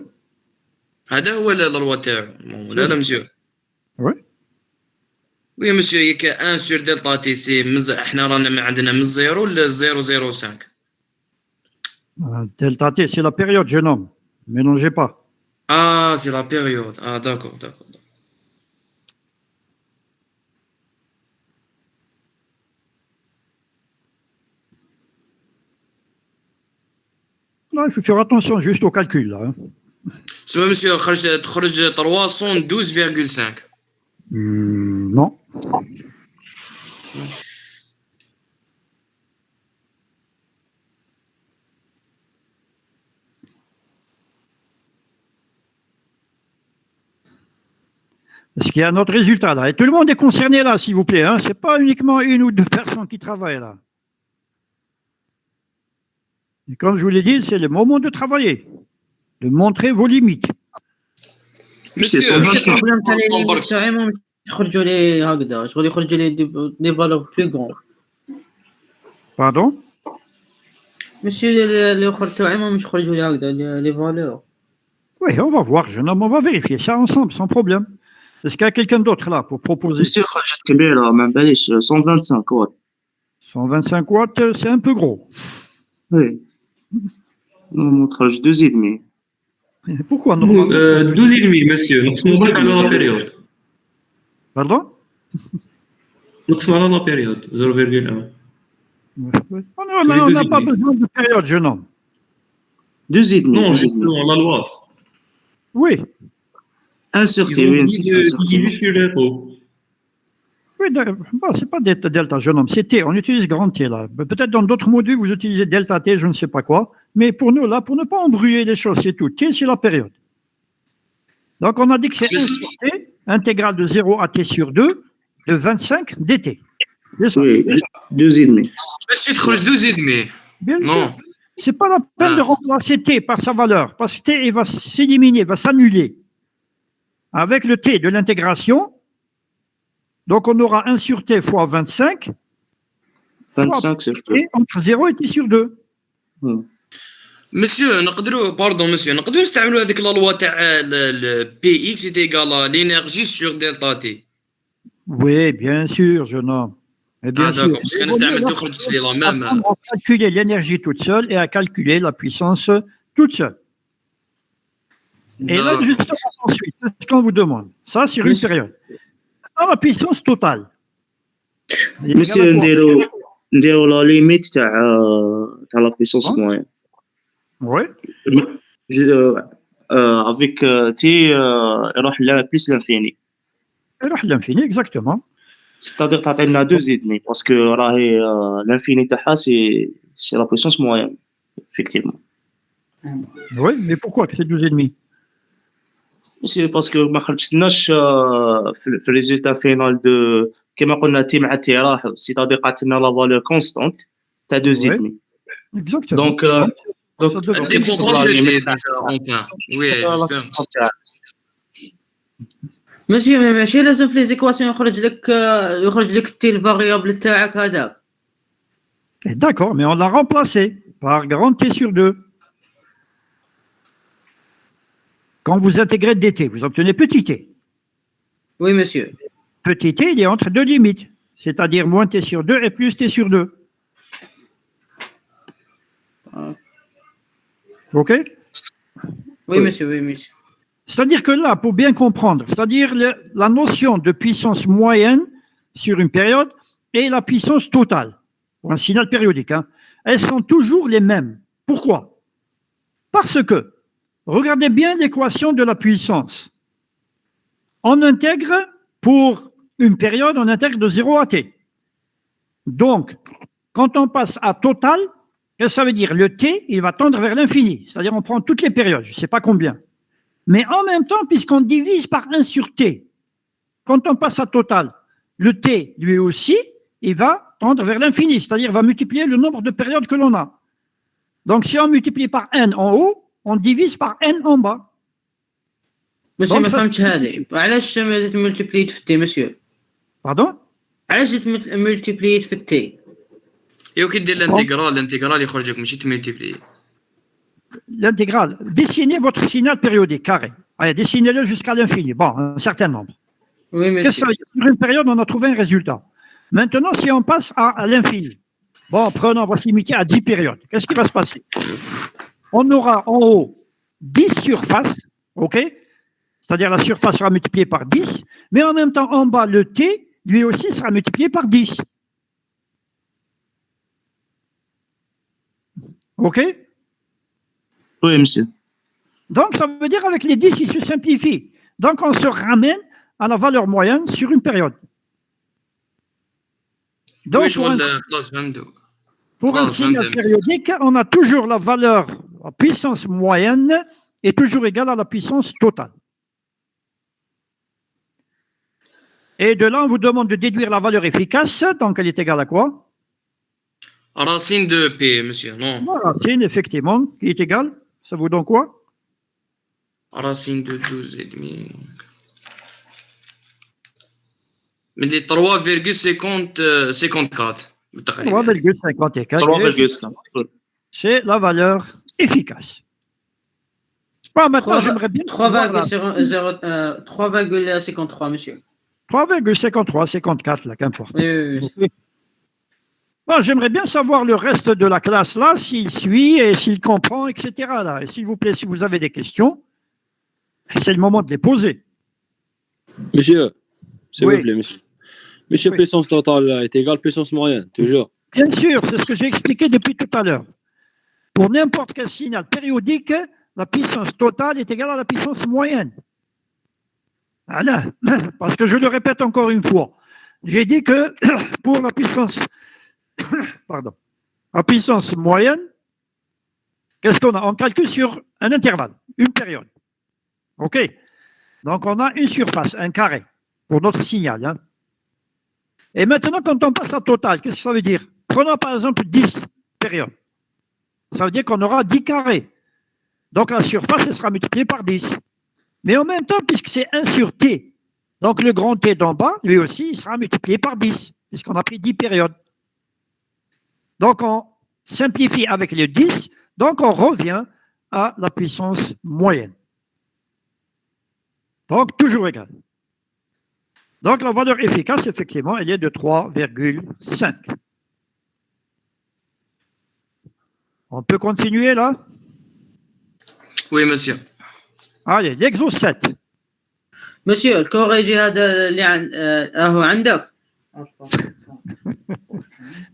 هذا هو الروا تاعو. لا monsieur. Oui. Oui, monsieur, il y a que 1 sur delta t, c'est احنا رانا ما عندنا من 0 ل 0,05. Delta T, c'est la période, je nomme. Mélangez pas. Ah, c'est la période. Ah, d'accord, d'accord. Là, il faut faire attention juste au calcul, là. Hein. C'est vrai, monsieur, تخرج 312,5. Non. Parce qu'il y a un autre résultat là. Et tout le monde est concerné là, s'il vous plaît. Hein. Ce n'est pas uniquement une ou deux personnes qui travaillent là. Et comme je vous l'ai dit, c'est le moment de travailler, de montrer vos limites. Monsieur, البروبليم تاع لي ليميت تاعي ما يخرجوا لي هكذا شغل يخرجوا لي دي فالور بلو غون Pardon? ماشي اللي يخرج تاعي ما يخرجوا لي هكذا لي فالور Oui, on va voir, jeune homme, on va vérifier ça ensemble, sans problème. Est-ce qu'il y a quelqu'un d'autre là pour proposer? Monsieur, خرجت كبيرة ما باليش 125 واtt. 125 watts, c'est un peu gros. Oui. Normalement تخرج 2,5. Pourquoi normalement? 12,5 monsieur, نقسموا برك على لا بيريود. Pardon? نقسموا على لا بيريود 0,1. On n'a pas besoin de période, jeune homme. 2,5. Non, justement, la loi. Oui. Inserté, Ils oui, ont inserté. divisé sur les taux. Oui, bon, c'est pas delta, jeune homme, c'est T. On utilise grand T là. Peut-être dans d'autres modules, vous utilisez delta T, je ne sais pas quoi. Mais pour nous, là, pour ne pas embrouiller les choses, c'est tout. T, c'est la période. Donc, on a dit que c'est 1 sur T, intégrale de 0 à T sur 2, de 25 dt. C'est ça. Oui, 2,5. monsieur, تخرج 12,5. Bien sûr. Non. C'est pas la peine de remplacer T par sa valeur, parce que T, il va s'éliminer, va s'annuler. Avec le T de l'intégration, donc on aura 1 sur T fois 25, 25 sur 2. et entre 0 et T sur 2. Monsieur, نقدروا باردون monsieur, نقدروا نستعملوا هذيك لا لوا تاع بي اكس est égal à l'énergie sur delta t. Oui, bien sûr, jeune homme. Et bien sûr, d'accord. Parce que نستعمل تخرج لي لا ميم. apprendre à calculer l'énergie toute seule et à calculer la puissance toute seule. Et là, D'accord. justement, ensuite, c'est ce qu'on vous demande. Ça, sur une Monsieur- période. Dans la puissance totale. Monsieur, نديرو لا ليميت تاع لا بيسونس Hein? موين. Oui, افيك تي يروح لا بلس لانفيني. يروح l'infini, exactement. ستادير تعطينا 2,5 باسكو راهي لانفيني تاعها سي لا بيسونس موين effectivement. Oui, mais pourquoi que c'est 12,5? سي باسكو ما خرجتناش في الريزولتا فينال دو كما قلنا تي مع تي راح سيتادير عطينا لا فالور كونستانت تاع 2,5 Exactement. دونك Ça دونك devrait- Elle dépend pas de enfin. Oui, justement. ماشي ماشي لازم في لي زيكواسيون يخرج لك تي الفاريابل تاعك هذاك. Et d'accord, mais on l'a remplacé par grand T sur 2. Quand vous intégrez dt, vous obtenez petit t. وي مسيو. Petit t, il est entre deux limites, c'est-à-dire moins t sur 2 et plus t sur 2. OK? وي مسيو وي مسيو. C'est-à-dire que là, pour bien comprendre, c'est-à-dire la notion de puissance moyenne sur une période et la puissance totale, pour un signal périodique, hein, elles sont toujours les mêmes. Pourquoi? Parce que, regardez bien l'équation de la puissance. On intègre, pour une période, on intègre de 0 à t. Donc, quand on passe à total, qu'est-ce que ça veut dire? Le t, il va tendre vers l'infini, c'est-à-dire on prend toutes les périodes, je ne sais pas combien. Mais en même temps, puisqu'on divise par 1 sur t, quand on passe à total, le t, lui aussi, il va tendre vers l'infini, c'est-à-dire va multiplier le nombre de périodes que l'on a. Donc, si on multiplie par n en haut, on divise par n en bas. مسيو Donc, ما ça- فهمتش هذه. علاش ما زدت ملتيبليت في التي مسيو؟ Pardon? علاش زدت ملتيبليت في التي؟ ايوا كي دير الانتيغرال يخرج لك ماشي تملتيبلي. L'intégrale. Dessinez votre signal périodique carré. Allez, dessinez-le jusqu'à l'infini. Bon, un certain nombre. وي Qu'est-ce que مسيو. ça veut dire? Sur une période, on a trouvé un résultat. Maintenant, si on passe à l'infini, bon, prenons, on va se limiter à 10 périodes. Qu'est-ce qui va se passer? On aura en haut 10 surfaces, OK? C'est-à-dire la surface sera multipliée par 10, mais en même temps, en bas, le T, lui aussi, sera multiplié par 10. OK? وي مسيو. Donc, ça veut dire avec les 10, il se simplifie. Donc, on se ramène à la valeur moyenne sur une période. Donc, وي pour un, شغل خلاص فهمتو. pour un Voilà, signal fahmtem. périodique, on a toujours la valeur, la puissance moyenne est toujours égale à la puissance totale. Et de là, on vous demande de déduire la valeur efficace, donc elle est égale à quoi? راسين دو بي مسيو نو. La racine, effectivement, qui est égale, ça vous donne quoi? راسين دو 12 et demi. من دي 3,54 بالتقريب. 3,54. 3,5 C'est la valeur efficace. Bon, maintenant, j'aimerais bien... 3,53 مسيو. 3,53, 54, là, qu'importe. وي وي مسيو. Bon, j'aimerais bien savoir le reste de la classe là, s'il suit et s'il comprend, etc. Là. Et s'il vous plaît, si vous avez des questions, c'est le moment de les poser. Monsieur, s'il Oui. vous plaît, monsieur. Monsieur, Oui. puissance totale est égale puissance moyenne, toujours. Bien sûr, c'est ce que j'ai expliqué depuis tout à l'heure. Pour n'importe quel signal périodique, la puissance totale est égale à la puissance moyenne. Voilà. Parce que je le répète encore une fois, j'ai dit que pour la puissance, pardon, la puissance moyenne, qu'est-ce qu'on a? On calcule sur un intervalle, une période. OK? Donc on a une surface, un carré, pour notre signal. Hein. Et maintenant, quand on passe à total, qu'est-ce que ça veut dire? Prenons par exemple 10 périodes. Ça veut dire qu'on aura 10 carrés. Donc la surface, elle sera multipliée par 10. Mais en même temps, puisque c'est 1 sur t, donc le grand t d'en bas, lui aussi, il sera multiplié par 10, puisqu'on a pris 10 périodes. Donc on simplifie avec le 10, donc on revient à la puissance moyenne. Donc toujours égal. Donc la valeur efficace, effectivement, elle est de 3,5. On peut continuer là? وي مسيو. Allez, l'exo 7. مسيو الكوريجي هذا اللي هو عندك.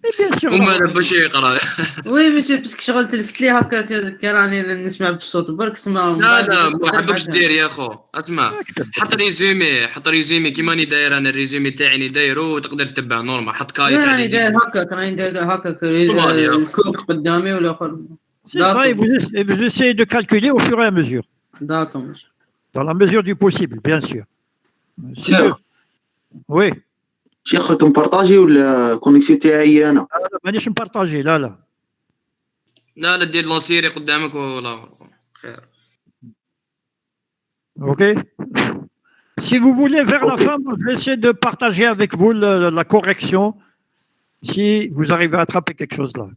Mais bien sûr. وما باش يقرا. وي مسيو باسكو شغل تلفت لي هكا كي راني نسمع بالصوت برك سما. لا ما حبكش دير يا خو. اسمع حط ريزومي كيما راني داير انا الريزومي تاعي راني دايرو وتقدر تتبع نورمال. حط كاي تاع راني داير هكاك الكود قدامي والاخر. C'est ça, et vous essayez de calculer au fur et à mesure. D'accord, monsieur. Dans la mesure du possible, bien sûr. شيخ Oui. شيخ راكم بارطاجي ولا كونيكسيون تاعي انا؟ مانيش نبارطاجي لا لا. لا دير لانسيري قدامك ولا خير. Ok. Si vous voulez, vers la fin, je vais essayer de partager avec vous la correction si vous arrivez à attraper quelque chose là.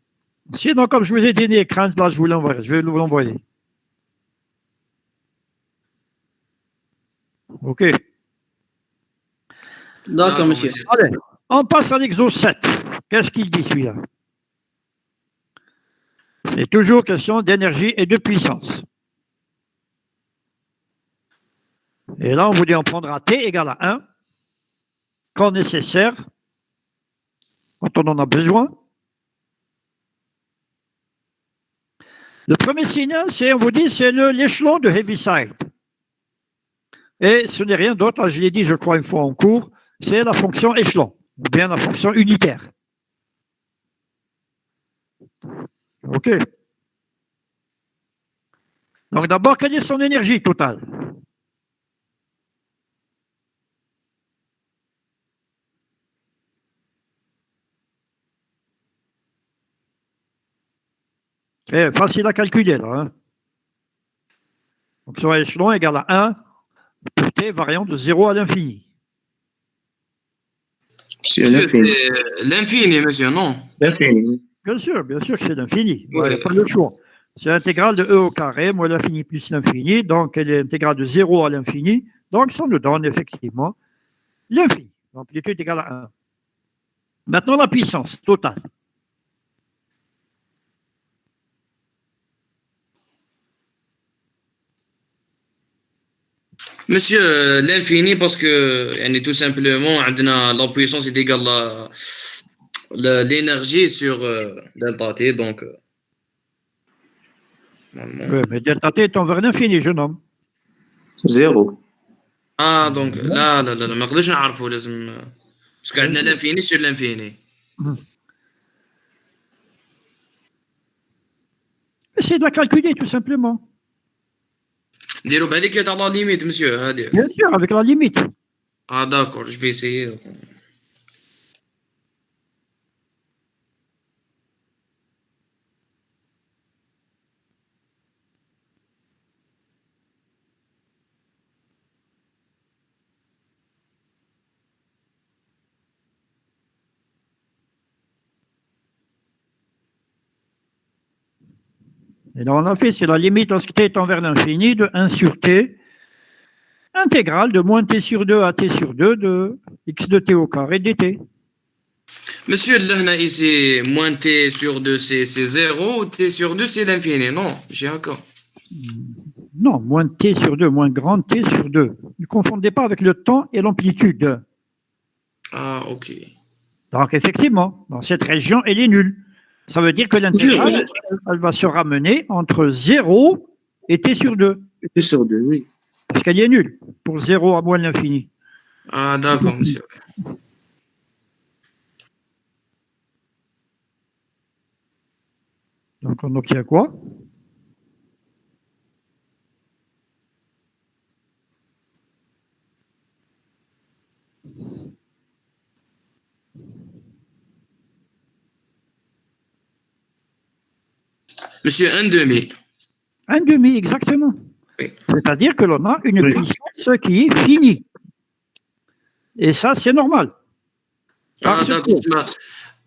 Sinon, comme je vous ai dit, l'écran, là, je vais vous l'envoyer. Ok. D'accord, monsieur. Allez, on passe à l'exo 7. Qu'est-ce qu'il dit celui-là? C'est toujours question d'énergie et de puissance. Et là, on vous dit on prendra T égale à 1 quand nécessaire, quand on en a besoin. Le premier signal, on vous dit, c'est l'échelon de Heaviside. Et ce n'est rien d'autre, là, je l'ai dit, je crois, une fois en cours, c'est la fonction échelon, ou bien la fonction unitaire. OK. Donc d'abord, quelle est son énergie totale? C'est facile à calculer, là. Hein. Donc, son échelon égale à 1 pour t variant de 0 à l'infini. C'est l'infini. L'infini, monsieur, non? L'infini. Bien sûr que c'est l'infini. Il n'y Ouais. a pas le choix. C'est l'intégrale de e au carré, moins l'infini plus l'infini. Donc, elle est intégrale de 0 à l'infini. Donc, ça nous donne effectivement l'infini. L'amplitude égale à 1. Maintenant, la puissance totale. Monsieur, l'infini, parce que tout simplement, la puissance est égale à l'énergie sur delta T, donc. Oui, mais delta T est envers l'infini, jeune homme. Zéro. Ah, donc, là, ما نقدرش نعرفوا لازم parce que عندنا l'infini sur l'infini. Essayez de la calculer, tout simplement. نديرو بهذيك تاع لا ليميت مسيو هذه. Bien sûr, avec la limite. Ah d'accord, je vais essayer. Et là, on a fait, c'est la limite lorsque t est envers l'infini de 1 sur t, intégrale de moins t sur 2 à t sur 2 de x de t au carré dt. Monsieur, là, ici, moins t sur 2, c'est 0, ou t sur 2, c'est l'infini, non? J'ai encore. Non, moins t sur 2, moins grand t sur 2. Ne confondez pas avec le temps et l'amplitude. Ah, ok. Donc, effectivement, dans cette région, elle est nulle. Ça veut dire que l'intégrale, elle va se ramener entre 0 et t sur 2. T sur 2, oui. Parce qu'elle est nulle, pour 0 à moins l'infini. Ah, d'accord, monsieur. Donc, on obtient quoi? Monsieur, 1/2. 1/2, exactement. Oui. C'est-à-dire que l'on a une puissance qui est finie. Et ça, c'est normal. Ah, d'accord.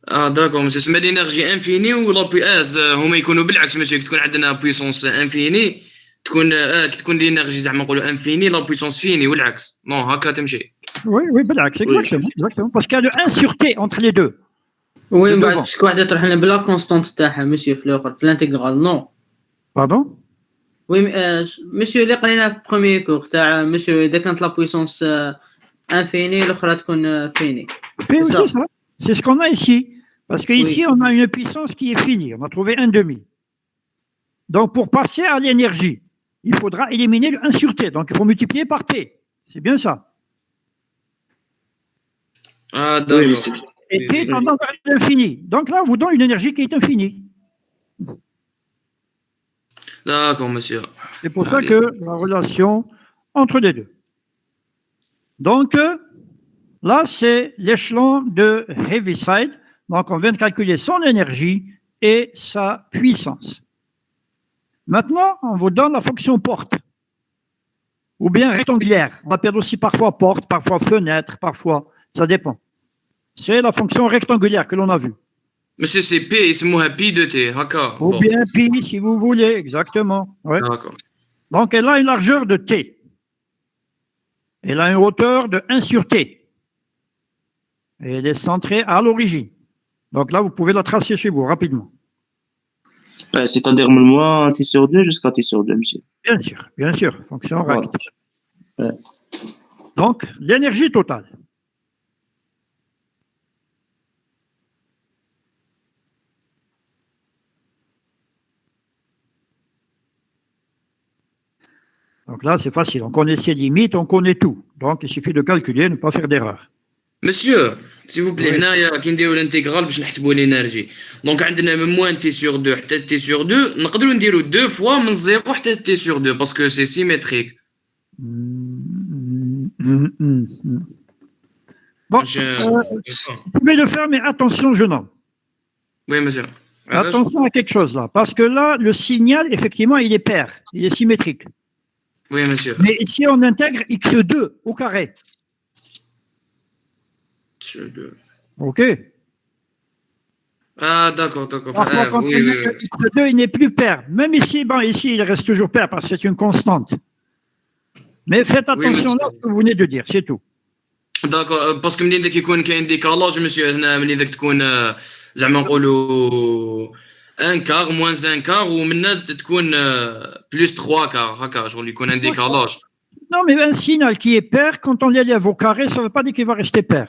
Ah, d'accord, monsieur. C'est l'énergie infinie ou la puissance هما يكونوا بالعكس monsieur تكون عندنا puissance infinie تكون l'énergie زعما نقولوا infinie la puissance finie والعكس. Non, هكا تمشي. Oui, oui, بالعكس, exactement, exactement. Parce qu'il y a le 1 sur T entre les deux. وي من devant. بعد باسكو وحده تروح لنا بلا كونستانت تاعها مسيو في الاخر في الانتيغرال نو Pardon? وي مسيو اللي قريناه في بروميير كور تاع مسيو اذا كانت لا بويسونس انفيني الاخرى تكون فيني Oui, C'est ça. c'est ça. C'est ce qu'on a ici. Parce qu'ici, on a une puissance qui est finie. On a trouvé 1,5. Donc, pour passer à l'énergie, il faudra éliminer le 1 sur T. Donc, il faut multiplier par T. C'est bien ça. Ah, Oui, d'accord. monsieur. Et T tendant vers l'infini. Donc là, on vous donne une énergie qui est infinie. D'accord, monsieur. C'est pour ça Allez. que la relation entre les deux. Donc, là, c'est l'échelon de Heaviside. Donc, on vient de calculer son énergie et sa puissance. Maintenant, on vous donne la fonction porte. Ou bien rectangulaire. On appelle aussi parfois porte, parfois fenêtre, parfois. Ça dépend. C'est la fonction rectangulaire que l'on a vue. Monsieur, c'est P, يسموها P de T, هكا. Ou Bon, bien pi, si vous voulez. Exactement. Ouais. d'accord. Donc, elle a une largeur de T. Elle a une hauteur de 1 sur T. Et elle est centrée à l'origine. Donc là, vous pouvez la tracer chez vous rapidement. C'est-à-dire le moins T sur 2 jusqu'à T sur 2, monsieur. Bien sûr, fonction Voilà. recte. Ouais. Donc, l'énergie totale. Donc là, c'est facile. On connaît ses limites, on connaît tout. Donc, il suffit de calculer, ne pas faire d'erreur. Monsieur, s'il vous plaît, Oui. هنايا كي نديرو الانتيغرال باش نحسبوا الانرجي. دونك عندنا من موان تي سور 2 حتى تي سور 2 نقدروا نديرو 2 فوا من 0 حتى تي سور 2 باسكو سي سيميتريك. Bon, Je- vous pouvez le faire, mais attention, jeune homme. Oui, monsieur. Attention à quelque chose là. Parce que là, le signal, effectivement, il est pair. Il est symétrique. Oui, monsieur. Mais ici, on intègre x2 au carré. Sur 2. OK? Ah, d'accord, d'accord. Parfois, quand Oui, on oui, met oui. x2, il n'est plus pair. Même ici, bon, ici, il reste toujours pair parce que c'est une constante. Mais faites attention là à ce que vous venez de dire, c'est tout. داكور باسكو منين داك يكون كاين ديكالاج مسيو هنا منين داك تكون زعما نقولوا ان كار موان ان كار ومنا تكون بلوس 3 كار هكا شغل يكون ان ديكالاج. Non, mais un signal qui est pair, quand on l'élève au carré, ça ne veut pas dire qu'il va rester pair.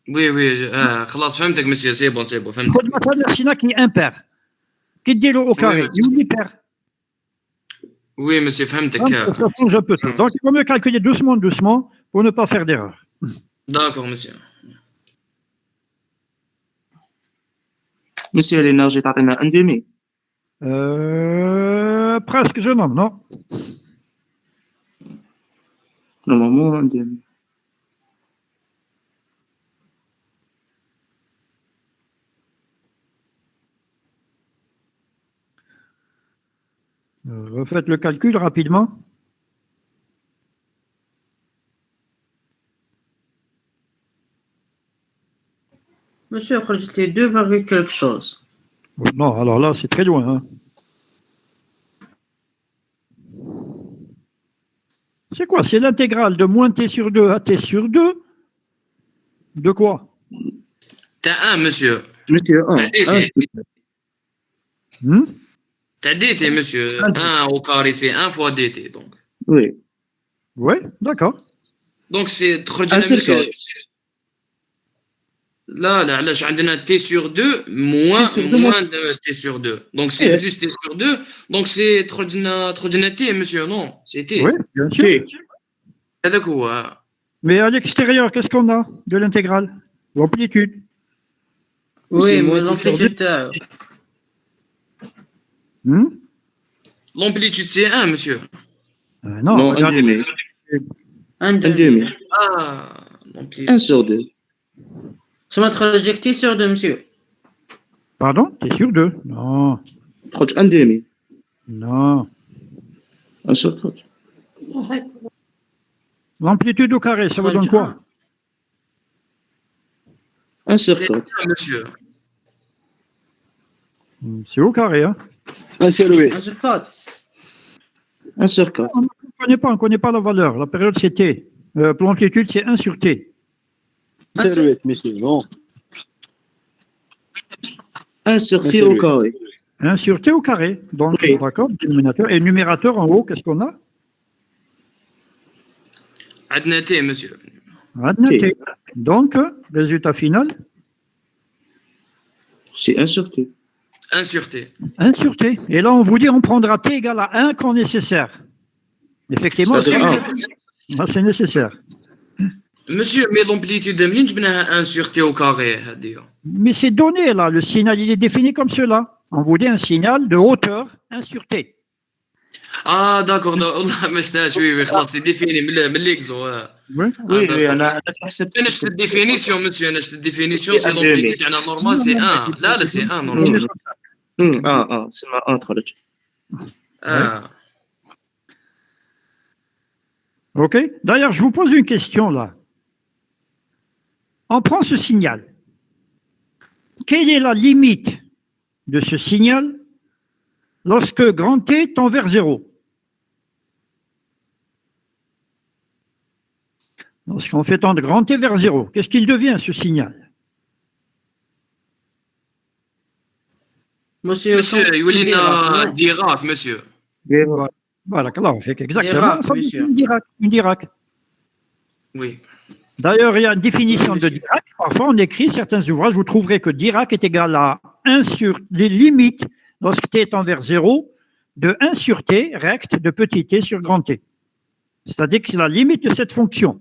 وي وي خلاص فهمتك مسيو سي بون فهمتك. خذ مثلا un signal qui est impair. Qui dit au carré, il oublie pair. وي مسيو فهمتك. Ça change un peu tout. Donc, il vaut mieux calculer doucement, doucement, pour ne pas faire d'erreur. داكور مسيو. Monsieur, l'énergie تعطينا 1,5. Presque, jeune homme, non? Normalement, 1,5. Refaites le calcul rapidement. مسيو خرجت لي 2 quelque chose. Non, alors là, c'est très loin. Hein. C'est quoi? C'est l'intégrale de moins t sur 2 à t sur 2 de quoi? تاع 1 مسيو. Monsieur, 1. تاع دي تي مسيو 1 au carré c'est 1 fois dt donc. Oui. Oui, d'accord. دونك سي تخرج Un لنا seul مسيو. cas. لا علاش عندنا تي سور 2 موان تي سور 2 دونك سي بلوس تي سور 2 دونك سي تخرج لنا تي مسيو نو سي تي Oui, bien sûr. هذاك هو. Mais à l'extérieur, qu'est-ce qu'on a de l'intégrale? L'amplitude. وي moins من T sur لامبليتود تاعو. L'amplitude c'est 1 monsieur. Non, Non, regardez. 1,5. 1,5. 1,5. Ah, l'amplitude. 1 sur 2. تسمى تخرج تي سور 2 مسيو. Pardon? T'es sur 2? Non, تخرج 1,5. non. 1 sur 4. L'amplitude au carré, ça vous donne quoi? 1 sur C'est 4. 1 monsieur. C'est au carré, hein? Un sur 8. 1 sur 4. 1 sur 4. On ne connaît pas la valeur. La période, c'est T. L'amplitude, c'est 1 sur T. Interrupt, monsieur, non. 1 sur T au carré. 1 sur T au carré. Donc, Oui. d'accord, dénominateur. Et numérateur, en haut, qu'est-ce qu'on a? عندنا تي monsieur. عندنا T. T. Donc, résultat final, C'est 1 sur T. 1 sur T. 1 sur T. Et là, on vous dit, on prendra T égale à 1 quand nécessaire. Effectivement, C'est-à-dire c'est nécessaire. Monsieur, mais l'amplitude منين جبناها 1 sur T au carré هذه؟ Mais c'est donné, là. Le signal, il est défini comme cela. On vous dit un signal de hauteur 1 sur T. داكور والله ما شفتهاش وي خلاص سي ديفيني من ليكزو. Oui. Oui, oui, انا حسبت. انا شفت الديفينيسيون مسيو، انا شفت الديفينيسيون سي لومبليتود تاعنا نورمال سي 1. لا سي 1 نورمال. c'est ma entre. OK. D'ailleurs, je vous pose une question, là. On prend ce signal. Quelle est la limite de ce signal lorsque grand T tend vers 0? Lorsqu'on fait tendre grand T vers 0, qu'est-ce qu'il devient, ce signal? Monsieur, مسيو يولي لنا ديراك مسيو. Voilà, là, on fait exactement Dirac, ça, monsieur. une Dirac. وي D'ailleurs, il y a une définition Oui, de monsieur. Dirac. Parfois, on écrit certains ouvrages, vous trouverez que Dirac est égal à 1 sur les limites, lorsque T tend vers 0, de 1 sur T recte de petit t sur grand T. C'est-à-dire que c'est la limite de cette fonction.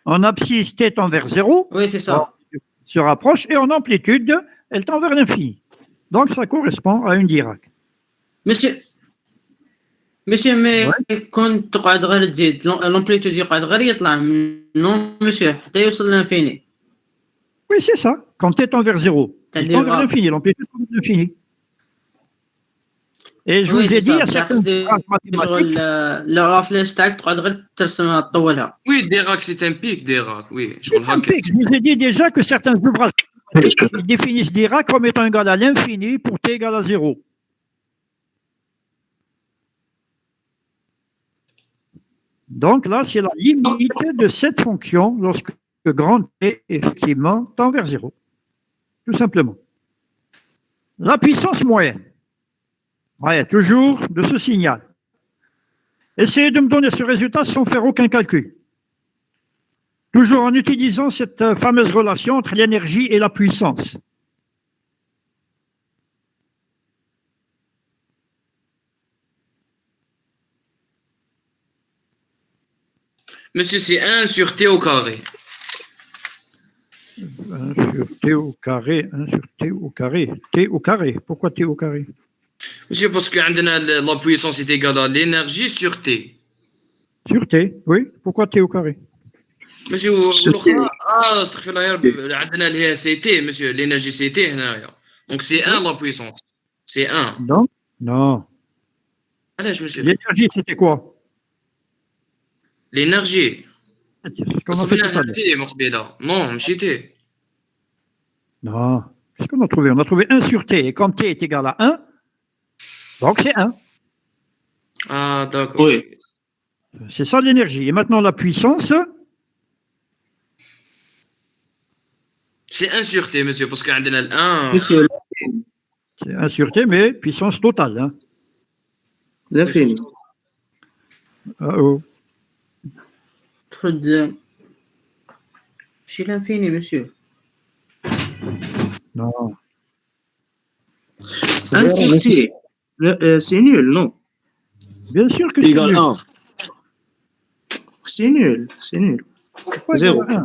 En abscisse, T tend vers 0, oui, c'est ça. se rapproche, et en amplitude, elle tend vers l'infini. Donc, ça correspond à une Dirac. Monsieur, mais كنت تقعد غير تزيد l'amplitude يقعد غير يطلع non monsieur حتى يوصل l'infini. Oui, c'est ça. Quand T tend vers 0, il tend vers l'infini, l'amplitude tend vers l'infini. Et je Oui, vous ai c'est dit, ça. il y a certaines phrases mathématiques. الرافليش تاعك تقعد غير ترسمها تطولها. وي ديراك سي ان بيك ديراك وي C'est شغل un هكا. pic. Je vous ai dit déjà que certains ouvrages ils définissent Dirac comme étant égal à l'infini pour T égal à 0. Donc là, c'est la limite de cette fonction lorsque grand T, effectivement, tend vers 0. Tout simplement. La puissance moyenne. Ouais, toujours de ce signal. Essayez de me donner ce résultat sans faire aucun calcul. Toujours en utilisant cette fameuse relation entre l'énergie et la puissance. Monsieur, c'est 1 sur T au carré. 1 sur T au carré, 1 sur T au carré. T au carré. Pourquoi T au carré? Monsieur, parce que la puissance est égale à l'énergie sur T. Sur T, oui. Pourquoi T au carré? Monsieur, استغفر الله يا ربي عندنا اللي هي سي تي monsieur, l'énergie c'est T هنايا. Donc c'est 1 la puissance. C'est 1. Non. Non. علاش monsieur? L'énergie, c'était quoi? L'énergie. C'est ce qu'on a fait tout à صفناها l'heure. تي مقبله. Non, ماشي تي. Non. Qu'est-ce qu'on a trouvé? On a trouvé 1 sur T. Et comme T est égal à 1, donc c'est 1. D'accord. Oui. C'est ça l'énergie. Et maintenant, la puissance, C'est 1 sur T, monsieur, parce qu'il y a le 1. c'est 1 sur T, mais puissance totale. Hein. L'infini. Oh. ترد ماشي l'infini monsieur. Non. 1 sur T. C'est nul, non? Bien sûr que c'est Égal nul. 1. C'est nul, c'est nul. Pourquoi Zéro. égal à 1?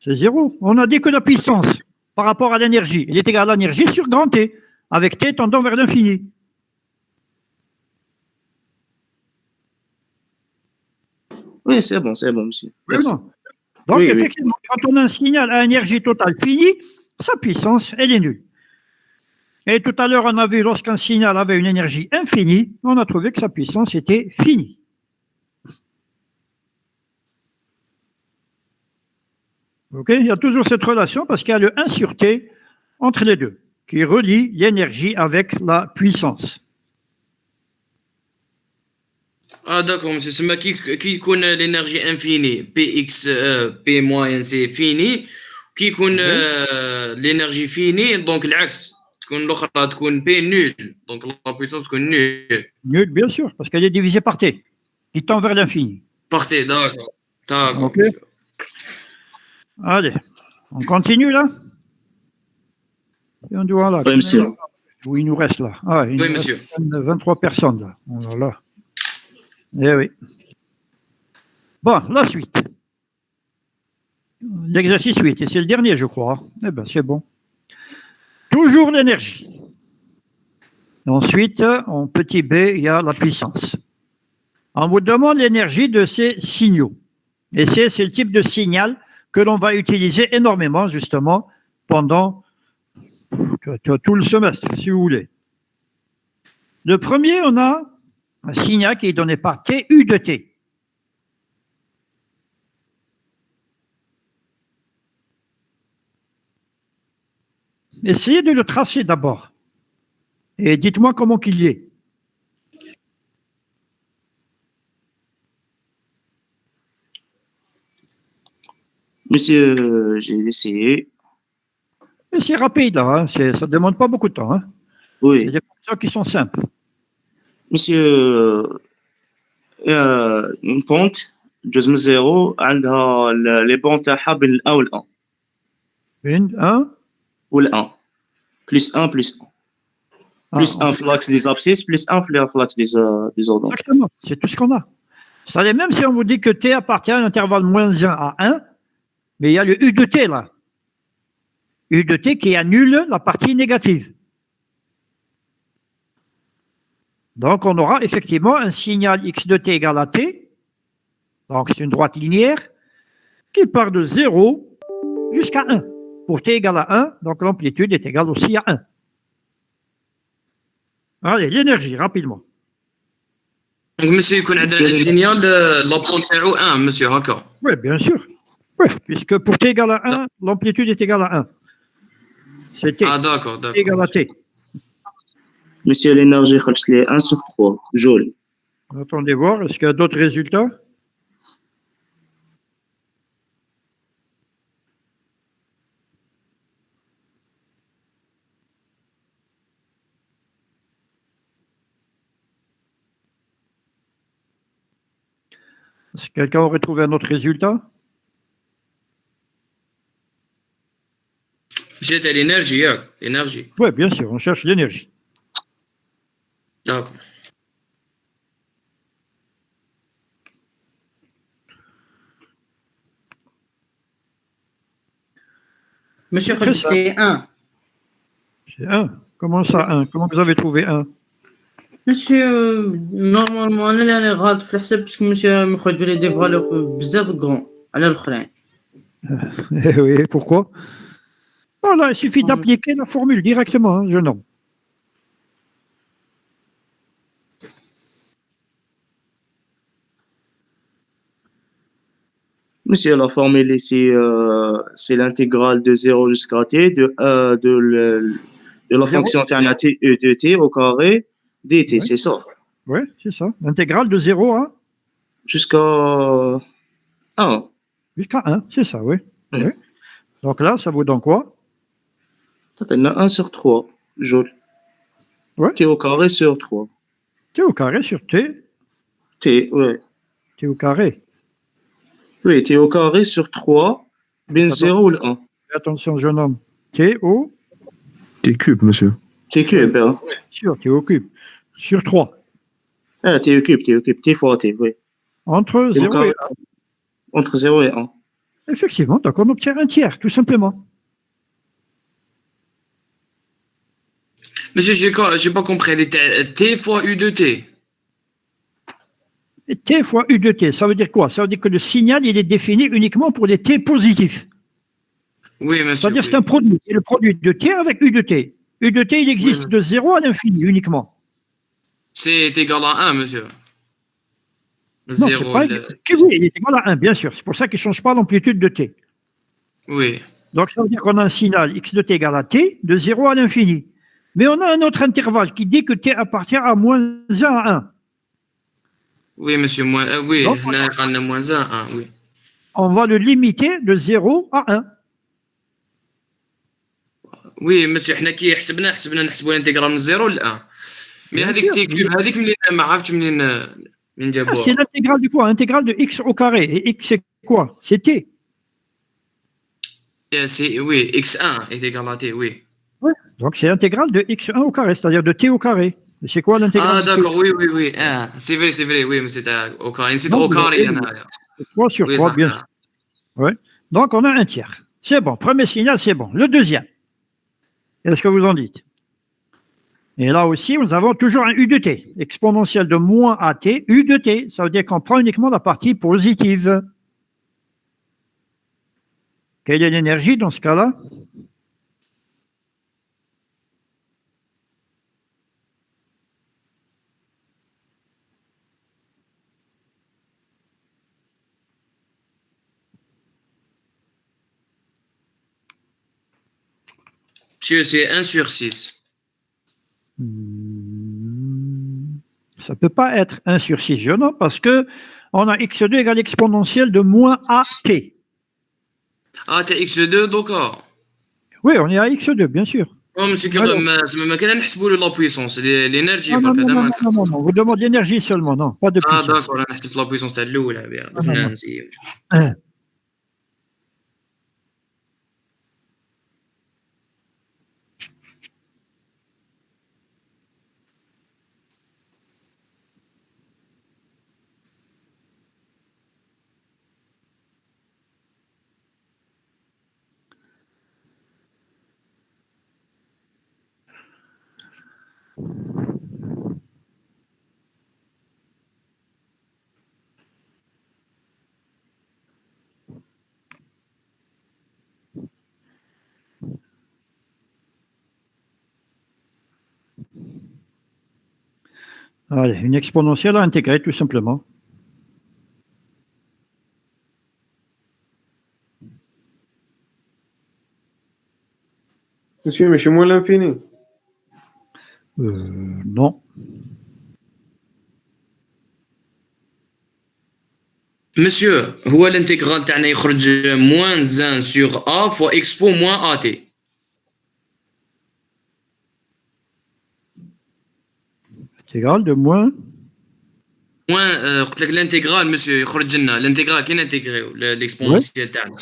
C'est 0. On a dit que la puissance, par rapport à l'énergie, elle est égale à l'énergie sur grand T, avec T tendant vers l'infini. Oui, c'est bon, monsieur. Merci. Vraiment. Donc, Oui, oui. effectivement, quand on a un signal à énergie totale finie, sa puissance, elle est nulle. Et tout à l'heure, on a vu, lorsqu'un signal avait une énergie infinie, on a trouvé que sa puissance était finie. OK? Il y a toujours cette relation parce qu'il y a le 1 sur T entre les deux, qui relie l'énergie avec la puissance. d'accord, monsieur. C'est qui يكون l'énergie infinie, Px, P moyen c'est fini, qui يكون l'énergie finie, donc العكس. تكون الأخرى تكون P nul, donc la puissance تكون nul. Nul, bien sûr, parce qu'elle est divisée par T, qui tend vers l'infini. Partez, d'accord. D'accord. Ok. Allez, on continue là. Et on doit là. Oui, monsieur. Où il nous reste là. Ah, il Oui, nous monsieur. reste 23 personnes là. Oh là là. Eh oui. Bon, la suite. L'exercice 8, et c'est le dernier, je crois. Eh bien, c'est bon. Toujours l'énergie. Ensuite, en petit b, il y a la puissance. On vous demande l'énergie de ces signaux. Et c'est le type de signal que l'on va utiliser énormément, justement, pendant tout le semestre, si vous voulez. Le premier, on a un signal qui est donné par T, U de T. Essayez de le tracer d'abord. Et dites-moi comment qu'il y est. Monsieur, j'ai essayé. Et c'est rapide, là. Hein. Ça ne demande pas beaucoup de temps. Hein. C'est Oui. des fonctions qui sont simples. Monsieur, une pente, جزء من زيرو عندها لي بون تاعها بين ال 1 وال 1 1. وال 1 plus 1 plus 1 plus 1 في l'axe des abscisses plus 1 في l'axe des ordons. Exactement, c'est tout ce qu'on a. C'est-à-dire, même si on vous dit que T appartient à l'intervalle moins 1 à 1, mais il y a le U de T là. U de T qui annule la partie négative. Donc, on aura effectivement un signal X de T égale à T. Donc, c'est une droite linéaire qui part de 0 jusqu'à 1. Pour T égale à 1, donc l'amplitude est égale aussi à 1. Allez, l'énergie, rapidement. Donc, monsieur, يكون عندنا signal la pente تاعو 1, monsieur, هكا. Oui, bien sûr. Oui, puisque pour T égale à 1, l'amplitude est égale à 1. C'est T. Ah, d'accord, d'accord. T égale à T. Monsieur, l'énergie خرجت لي 1 sur 3 joule. Attendez voir, est-ce qu'il y a d'autres résultats? Est-ce que quelqu'un aurait trouvé un autre résultat? J'étais l'énergie, l'énergie. Oui, bien sûr, on cherche l'énergie. D'accord. Monsieur Khalid, c'est 1. C'est 1. Comment ça, 1? Comment vous avez trouvé 1? Monsieur, normalement, أنا اللي راني غلط في الحساب باسكو monsieur مخرجوا لي دي فالور بزاف كغون على الآخرين. Eh oui, pourquoi? Voilà, il suffit d'appliquer la formule directement, hein, jeune homme. Monsieur, la formule ici, c'est l'intégrale de 0 jusqu'à t de la fonction alternative E de t au carré dt, Ouais. c'est ça. Oui, c'est ça. L'intégrale de 0 à Jusqu'à 1. jusqu'à 1, c'est ça, oui. Oui. Oui. Donc là, ça vaut donc quoi? On a 1 sur 3 joule. Ouais. T au carré sur 3. T au carré sur T. T, ouais. T au carré. Oui, T au carré sur 3, bien 0 ou le 1. Attention, jeune homme. T au T cube, monsieur. T cube, hein. sur T au cube. Sur 3. Ah, T au cube, T fois T, oui. Entre T au 0 carré, et 1. entre 0 et 1. Effectivement, donc on obtient un tiers, tout simplement. Monsieur, j'ai pas compris. T fois U de T. Et T fois U de T, ça veut dire quoi? Ça veut dire que le signal, il est défini uniquement pour des T positifs. Oui, monsieur. C'est-à-dire que oui. c'est un produit. C'est le produit de T avec U de T. U de T, il existe Oui. de 0 à l'infini uniquement. C'est égal à 1, monsieur. Non, c'est 0. pas... Oui, il est égal à 1, bien sûr. C'est pour ça qu'il ne change pas l'amplitude de T. Oui. Donc, ça veut dire qu'on a un signal X de T égale à T de 0 à l'infini. Mais on a un autre intervalle qui dit que T appartient à moins 1 à 1. Oui, monsieur, oui, Donc, هنا قالنا moins 1, oui. on va le limiter de 0 à 1. وي مسيو حنا كي حسبنا نحسبوا الانتيغرال من 0 ل 1 مي Bien هذيك sûr. تي كيوب هذيك منين ما عرفتش منين Ah, c'est جابوها. l'intégrale de quoi? L'intégrale de x au carré. Et x, c'est quoi? C'est t. سي وي x1 est égal à t, oui. Donc, c'est l'intégrale de x1 au carré, c'est-à-dire de t au carré. Et c'est quoi l'intégrale اه de t? داكور وي سي فري وي مي سي تاع اوكاري نسيت Non, اوكاري انايا. 3 sur Oui, 3, ça bien fait. sûr. Ouais. Donc, on a un tiers. C'est bon. Premier signal, c'est bon. Le deuxième. Qu'est-ce que vous en dites? Et là aussi, nous avons toujours un u de t, exponentielle de moins at, u de t. Ça veut dire qu'on prend uniquement la partie positive. Quelle est l'énergie dans ce cas-là? Monsieur, c'est 1 sur 6. Ça ne peut pas être 1 sur 6, je non, parce que on a x2 égale exponentielle de moins at. اه تاع x2 دوكا. Oui, on est à x2, bien sûr. مسيو كي ما كان نحسبوا له لا بويسونس لينيرجي Non, non, برك non, هذا non, ما non, كان. non, non, non. Vous demandez l'énergie seulement, non, pas de puissance. داكور انا حسبت لا بويسونس تاع الاولى بها non, هنا non. نسيو. Allez, une exponentielle à intégrer, tout simplement. Monsieur, mais chez moi l'infini. Non. مسيو هو الانتيغرال تاعنا يخرج moins 1 sur a fois expo moins at. Intégrale de moins. قلت لك الانتيغرال مسيو يخرج لنا الانتيغرال كي نانتيغريو ليكسبونونسيال تاعنا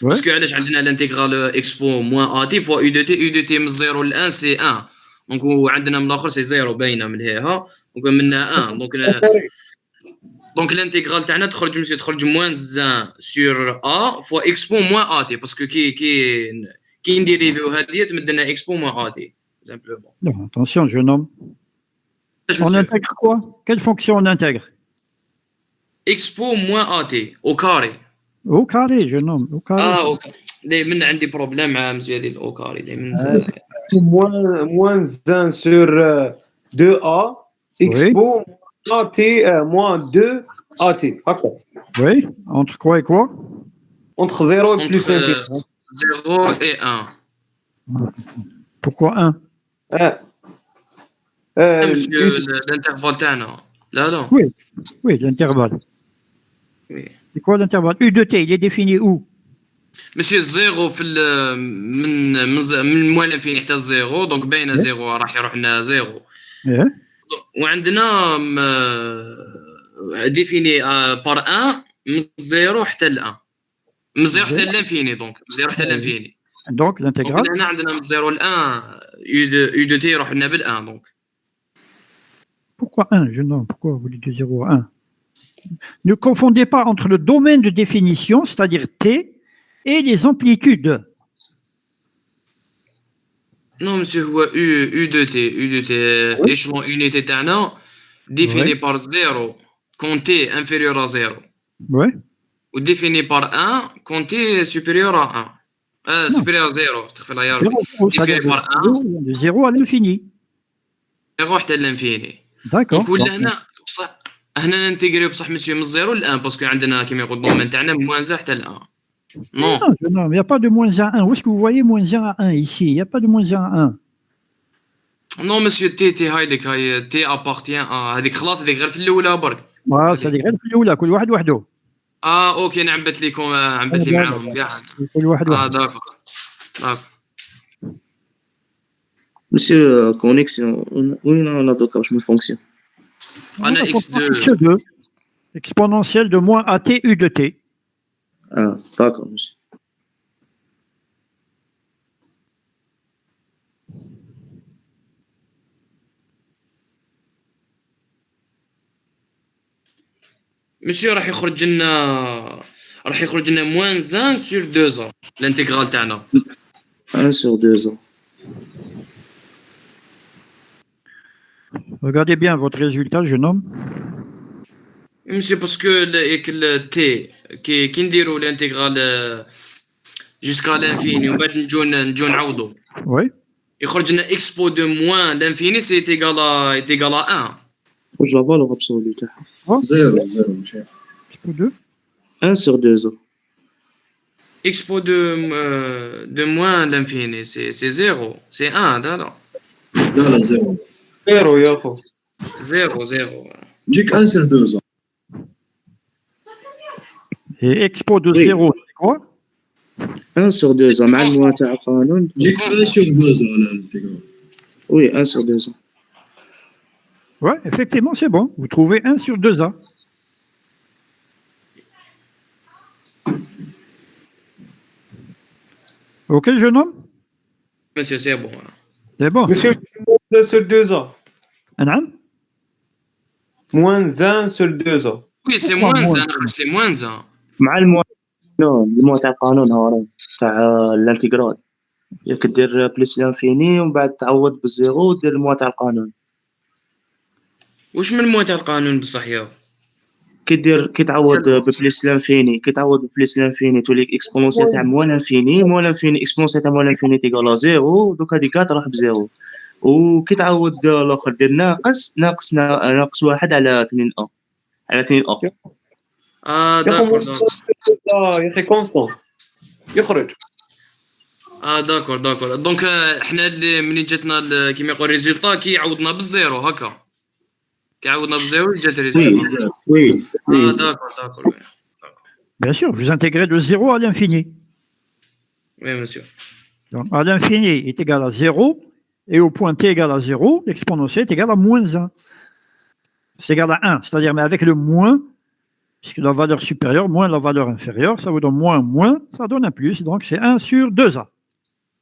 باسكو علاش عندنا الانتيغرال اكسبو موان اتي فوا يو دو تي من 0 ل 1 سي 1 دونك وعندنا من الاخر سي 0 باينه من هيها دونك منها 1 دونك الانتيغرال تاعنا تخرج موان 1 سور ا فوا اكسبو موان اتي باسكو كي نديريفيو هذه تمد لنا اكسبو موان اتي سامبلومون. Non, attention, jeune homme. On intègre quoi? Quelle fonction on intègre? اكسبو موان اتي او كاري. Au carré, jeune homme. Au carré. اوكي دائما عندي بروبليم مع مسيو هذه الاوكاري دائما Moins 1 sur 2a, expo at, moins 2 at. D'accord. Oui, entre quoi et quoi? Entre 0 et plus Entre 1. 0 et 1. Pourquoi 1? Monsieur l'intervalle تاعنا. Là. Oui, l'intervalle. Oui. C'est quoi l'intervalle? U de t, il est défini où? Monsieur 0 في من الموال الانفيني حتى 0 دونك باينه 0 راح يروح لنا 0. وعندنا ديفيني بار 1 من 0 حتى ل 1 من 0 حتى للانفيني دونك من 0 حتى للانفيني. Donc l'intégrale. هنا عندنا من 0 ل 1 يو دو تي يروح لنا بال 1 دونك. Pourquoi 1, jeune homme? Pourquoi vous dites de 0 à 1? Ne confondez pas entre le domaine de définition, c'est-à-dire T, et les amplitudes. Non, monsieur, U de T, échelon unité تاعنا défini par 0 quand T inférieur à 0. Oui. Ou défini par 1 quand T est supérieur à 1. Supérieur à 0, défini par 1. De 0 à l'infini. 0 حتى l'infini. D'accord. Donc هنا بصح هنا ننتيغريو بصح مسيو من 0 ل 1 باسكو عندنا كيما يقول الدومين تاعنا من moins 1 حتى ل 1. Non. Non, il n'y a pas de moins 1 à 1. Où est-ce que vous voyez moins 1 à 1 ici? Il n'y a pas de moins 1 à 1. Non, monsieur, T هاي T appartient à هذيك خلاص هذيك غير في الاولى برك. c'est-à-dire الأولى كل واحد وحده. اوكي نعبت لكم عبت لي معاهم كاع. كل واحد وحده. داكور داكور. Monsieur, connexion, oui, non, on a d'autres je me fonctionne. انا اكس 2 X2 exponentielle de moins AT U de T. Ah, d'accord, monsieur. مسيو راح يخرج لنا موان 1 سور 2 الانتيغرال تاعنا 1 sur 2 ans. Regardez bien votre résultat, jeune homme. مسيو باسكو التي كي نديرو الانتيغرال جوسكا لانفيني ومن بعد نجو نعوضو Oui. يخرج لنا اكسبو دو موان لانفيني سي ايتيغال 1. Faut que je la valeur absolue. زيرو ماشي Expo 2. 1 sur 2 ans. اكسبو دو موان لانفيني سي زيرو سي 1 هذا لا لا زيرو زيرو يا اخو. زيرو تجيك 1 sur 2 ans. Et expo de Oui. 0, c'est quoi? 1 sur 2 ans. مع الموان تاع القانون. تجيك 1 sur 2 ans الانتيغرال. Oui, 1 sur 2 ans. Ouais, effectivement, c'est bon. Vous trouvez 1 sur 2A. Ok, jeune homme? مسيو سي بون. C'est bon. Monsieur, moins 1 sur 2 ans. نعم. Moins 1 sur 2 ans. وي سي موان 1 انا خرجت لي موان 1. مع الموان الموان تاع القانون هو تاع الانتيغرال. ياك دير بليس لانفيني ومن بعد تعوض بالزيرو ودير الموان تاع القانون. واش من الموان تاع القانون بصح يا كي تعوض ببليس لانفيني تولي اكسبونونسيال تاع موان لانفيني اكسبونونسيال تاع موان لانفيني تيغال زيرو دوك هذيك تروح بزيرو. وكي تعوض الاخر دير ناقص واحد على 2 ا على 2 ا. داكور يا اخي كونستون يخرج. داكور دونك حنا اللي منين جاتنا كيما يقول ريزولطا كي عوضنا بالزيرو هكا كي عوضنا بالزيرو جات ريزولطا. وي داكور Bien sûr, vous intégrez de 0 à l'infini. وي مسيو. Donc, à l'infini est égal à 0, et au point t égale à 0, l'exponentiel est égal à moins 1. C'est égal à 1, c'est-à-dire, mais avec le moins, puisque la valeur supérieure moins la valeur inférieure, ça vous donne moins, ça donne un plus, donc c'est 1 sur 2a.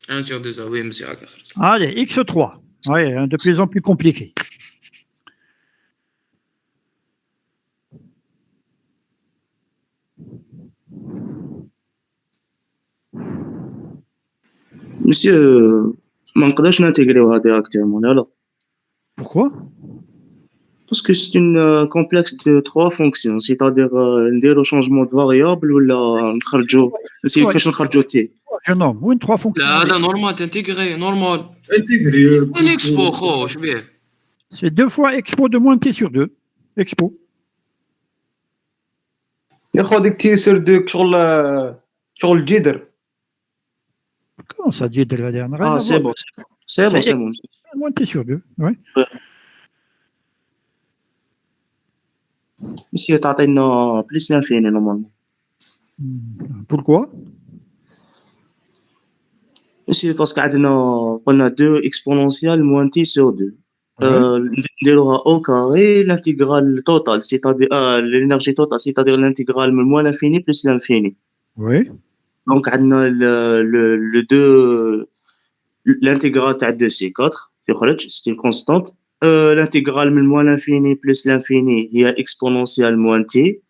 1 sur 2 oui مسيو هكا. Allez, x3. Oui, de plus en plus compliqué. مسيو ما نقدرش نانتيغريوها ديراكتومون لا. Pourquoi? Parce que c'est une complexe de 3 fonctions, c'est-à-dire نديرو changement de variable ولا نخرجو كيفاش نخرجو تي. Jeune homme, ou une 3 fonctions? لا نورمال تنتيغري نورمال انتيغري وين اكسبو خو واش بيه. C'est 2 fois expo de moins t sur 2. Expo. يا اخو ديك تي سير 2 شغل جدر. Comment ça dit de la dernière? Ah, c'est bon. Moins t sur 2, oui. مسيو تعطينا بليس لانفيني نورمالمون. Pourquoi? مسيو باسكو عندنا قلنا 2 اكسبونونسيال موان تي سور 2. نديروها او كاري لانتيغرال توتال سيتادير لينيرجي توتال سيتادير لانتيغرال من موان لانفيني بلس لانفيني. Oui. دونك عندنا le 2 l'intégral تاع 2 سي 4 يخرج سي كونستانت. l'intégral من موان لانفيني بلس لانفيني هي اكسبونونسيال موان تي.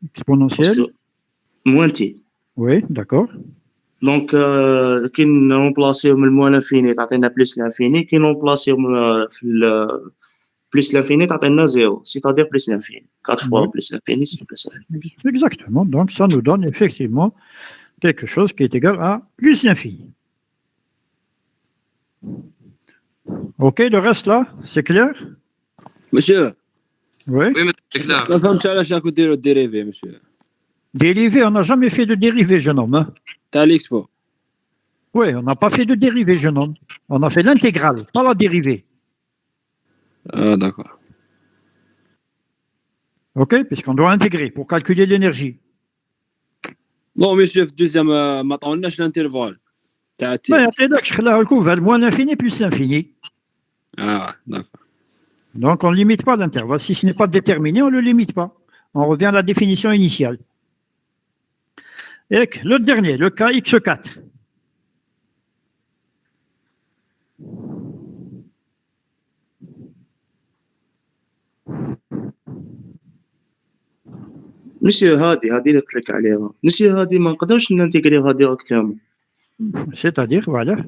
Exponentielle. موان تي. Oui, d'accord. دونك كي نومبلاسيو من موان لانفيني تعطينا بلس لانفيني كي نومبلاسيو في بلس لانفيني تعطينا 0 c'est-à-dire بلس لانفيني 4 fois بلس لانفيني c'est بلس لانفيني. Exactement. Donc, ça nous donne effectivement quelque chose qui est égal à plus l'infini. Ok, le reste là, c'est clair? Monsieur, Oui. وي مسيو كلار. ما فهمتش علاش راكم ديروا الديريفي مسيو Dérivé, on n'a jamais fait de dérivé, jeune homme. Hein? تاع ليكسبو. Oui, on n'a pas fait de dérivé, jeune homme. On a fait l'intégrale, pas la dérivée. D'accord. OK, puisqu'on doit intégrer pour calculer l'énergie. Non, monsieur, في الدوزيام ما طولناش الانترفال تاع تي. ما يعطيلكش خلاها لكم vers moins l'infini plus l'infini. D'accord. Donc, on ne limite pas l'intervalle. Si ce n'est pas déterminé, on ne le limite pas. On revient à la définition initiale. Et le dernier, le cas x4. مسيو هادي اللي قلت لك عليها مسيو هادي ما نقدرش ننتيغريها ديريكتومون C'est-à-dire, voilà.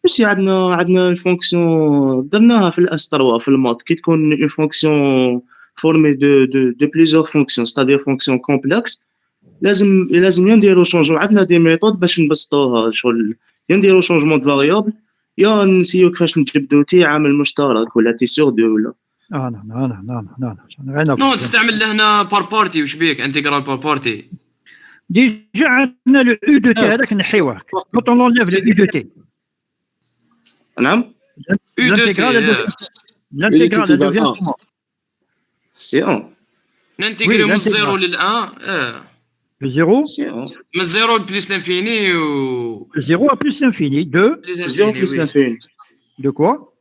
مسيو عندنا اون فونكسيون درناها في الاس 3 في المات كي تكون اون فونكسيون فورمي دو بليزيور فونكسيون ستادير فونكسيون كومبلكس لازم يا نديرو شونجمون عندنا دي ميثود باش نبسطوها شغل يا نديرو شونجمون دو فاريابل يا نسيو كيفاش نجبدو تي عامل مشترك ولا تي سور دو ولا non. نو تستعمل لهنا بار بارتي وش بيك انتجرال بار بارتي. Déjà, on a le U de T هذاك نحيوه. Quand on enlève le U de T. نعم L'intégrale elle devient comment? سي اون ننتقل من الزيرو للان. Le 0, سي اون من الزيرو بليس لانفيني و le 0 à plus l'infini. زيرو بلس انفيني De quoi?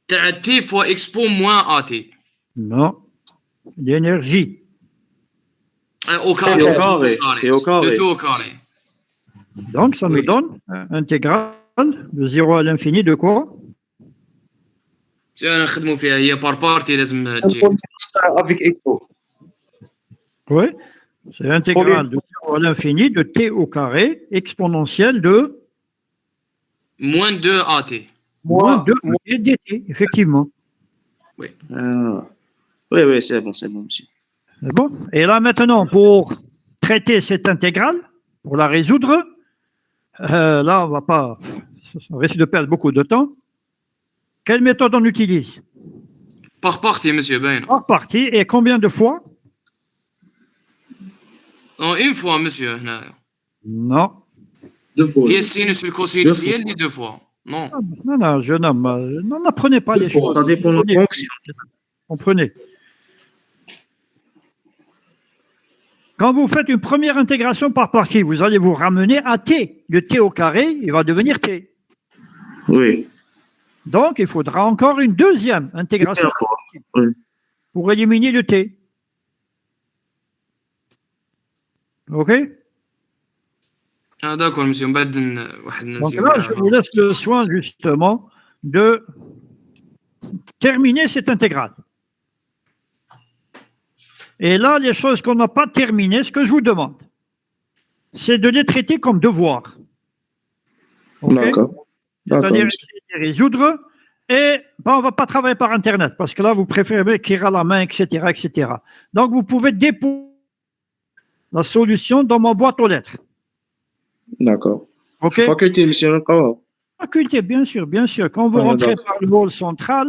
تاع تي فوا اكسبو موان اتي Non. L'énergie. او كاري T au carré. لو تو كاري. Donc, ça nous Oui. donne intégrale de 0 à l'infini de quoi? نخدموا فيها هي بار بارتي لازم تجي. افيك اكسو. Oui. C'est intégrale de 0 à l'infini de T au carré exponentielle de موان 2 اتي. moins 2 et dt, effectivement. Oui, c'est bon, monsieur. C'est bon. Et là, maintenant, pour traiter cette intégrale, pour la résoudre, là, on va pas, on risque de perdre beaucoup de temps. Quelle méthode on utilise? Par partie, monsieur Bain. Par partie, et combien de fois? Non, une fois, monsieur. Non. 2 fois. Il y a sinus et le cosinus, il y a les 2 fois. Non. Non, jeune homme, n'apprenez pas les choses. Ça dépend de la fonction. Comprenez. Quand vous faites une première intégration par partie, vous allez vous ramener à T. Le T au carré, il va devenir T. Oui. Donc, il faudra encore une deuxième intégration par partie pour éliminer le T. OK? Ah, d'accord, monsieur. Donc là, je vous laisse le soin, justement, de terminer cette intégrale. Et là, les choses qu'on n'a pas terminées, ce que je vous demande, c'est de les traiter comme devoirs. Okay? D'accord. C'est-à-dire essayer de les résoudre. Et on ne va pas travailler par Internet, parce que là, vous préférez écrire à la main, etc., etc. Donc, vous pouvez déposer la solution dans ma boîte aux lettres. D'accord. OK? Faculté, monsieur Nkawa. Faculté, bien sûr. Quand vous rentrez par le hall central,